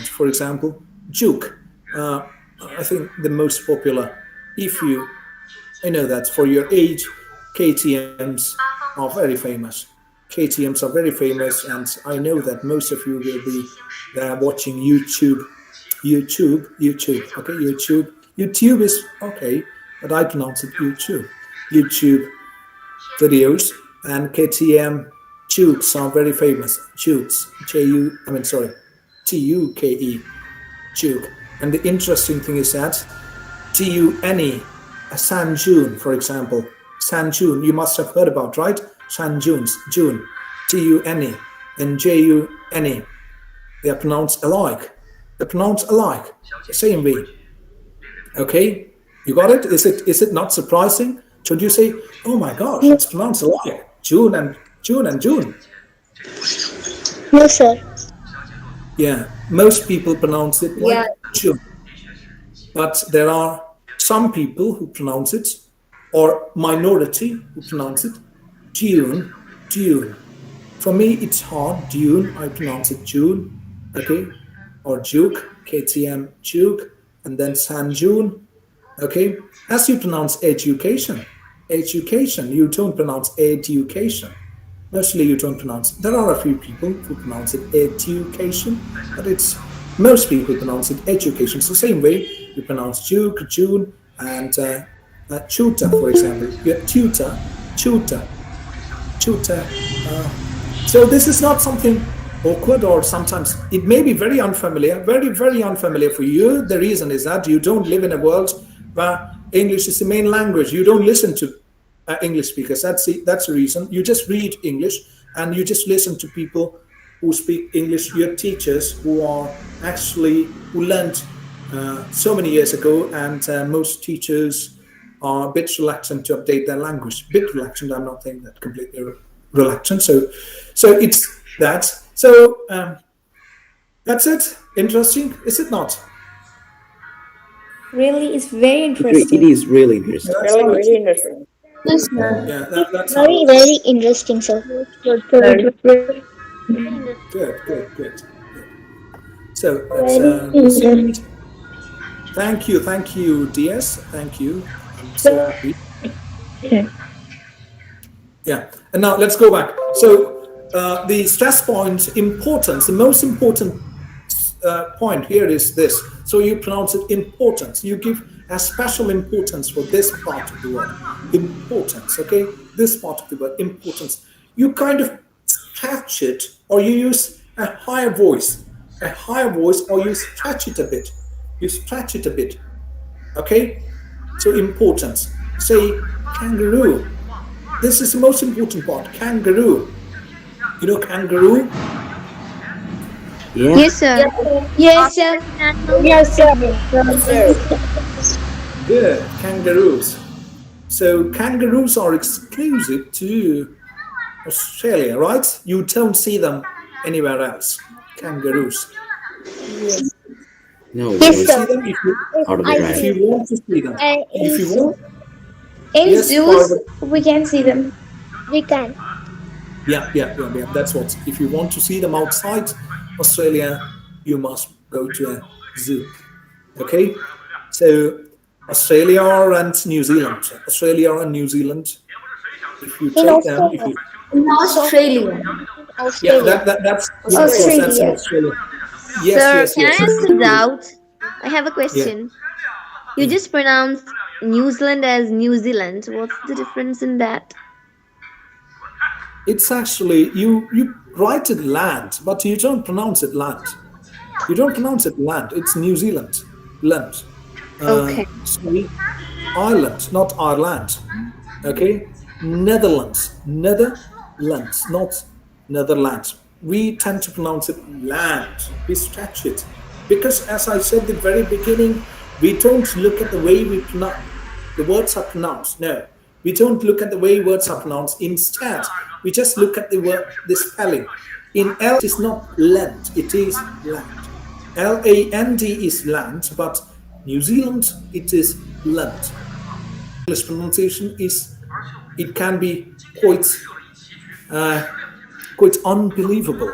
For example, juke. I think the most popular. I know that for your age, KTMs are very famous. KTMs are very famous, and I know that most of you will be there watching YouTube. Okay, YouTube. YouTube is okay, but I pronounce it YouTube. YouTube videos and KTM jukes are very famous. Jukes, Tuke, juke. And the interesting thing is that Tune, San June, for example. San June, you must have heard about, right? San June, Tune, and June. They are pronounced alike. The same way. Okay, you got it? Is it not surprising? Should you say, "Oh my gosh, it's pronounced alike"? June and June. No, sir. Yeah, most people pronounce it like June. But there are some people who pronounce it, or minority who pronounce it, June. For me, it's hard. June, I pronounce it June. Okay, or Juke, KTM Juke, and then San June. Okay, as you pronounce education, you don't pronounce education. Mostly you don't pronounce. There are a few people who pronounce it education, but most people pronounce it education. So same way you pronounce Juke, June, and tutor, for example. You have tutor. So this is not something awkward, or sometimes it may be very unfamiliar, very, very unfamiliar for you. The reason is that you don't live in a world where English is the main language. You don't listen to English speakers. That's the reason. You just read English and you just listen to people who speak English. Your teachers who learned so many years ago, and most teachers are a bit reluctant to update their language. Bit reluctant. I'm not saying that completely reluctant. So it's that. So That's it. Interesting, is it not? Really, it's very It interesting. is really interesting. That's how it is. Yes, sir. Yeah, that's how Very, it is. very interesting, sir. Good, sir. It was very, Good, good, good, good. So let's very interesting. proceed. Thank you, DS. Thank you. I'm so happy. Okay. Yeah, and now let's go back. So the stress point importance, the most important point here is this. So you pronounce it importance. You give a special importance for this part of the word. Importance, okay? This part of the word, importance. You kind of stretch it, or you use a higher voice. A higher voice, or you stretch it a bit. You stretch it a bit. Okay? So importance. Say kangaroo. This is the most important part. Kangaroo. You know kangaroo? Yeah. Yes, sir. Yes, sir. Yes, sir. Good. Kangaroos. So kangaroos are exclusive to Australia, right? You don't see them anywhere else. Kangaroos. No, we Yes, You don't see sir. them out of the I if right. you see. want to see them. If In you zoo, want, in yes, zoos, we can see them. We can. yeah. That's what. If you want to see them outside Australia, you must go to a zoo. Okay, so Australia and New Zealand. Australia and New Zealand. If you In take them, if Australia. you In Australia. In yeah, Australia. that's yes, that's in Australia. Australia. Sir, Yes, can I yes. ask a doubt? I have a Yeah, question. You yeah. just pronounced New Zealand as New Zealand. What's the difference in that? It's actually you write it land, but you don't pronounce it land. You don't pronounce it land. It's New Zealand, land. Okay. Sorry, Ireland, not Ireland. Okay, Netherlands, Netherlands, not Netherlands. We tend to pronounce it land. We stretch it because, as I said at the very beginning, we don't look at the way we pronounce the words are pronounced. No, we don't look at the way words are pronounced. Instead, we just look at the word, the spelling. In L, it is not land; it is land. Land is land, but New Zealand it is land. English pronunciation is it can be quite quite unbelievable.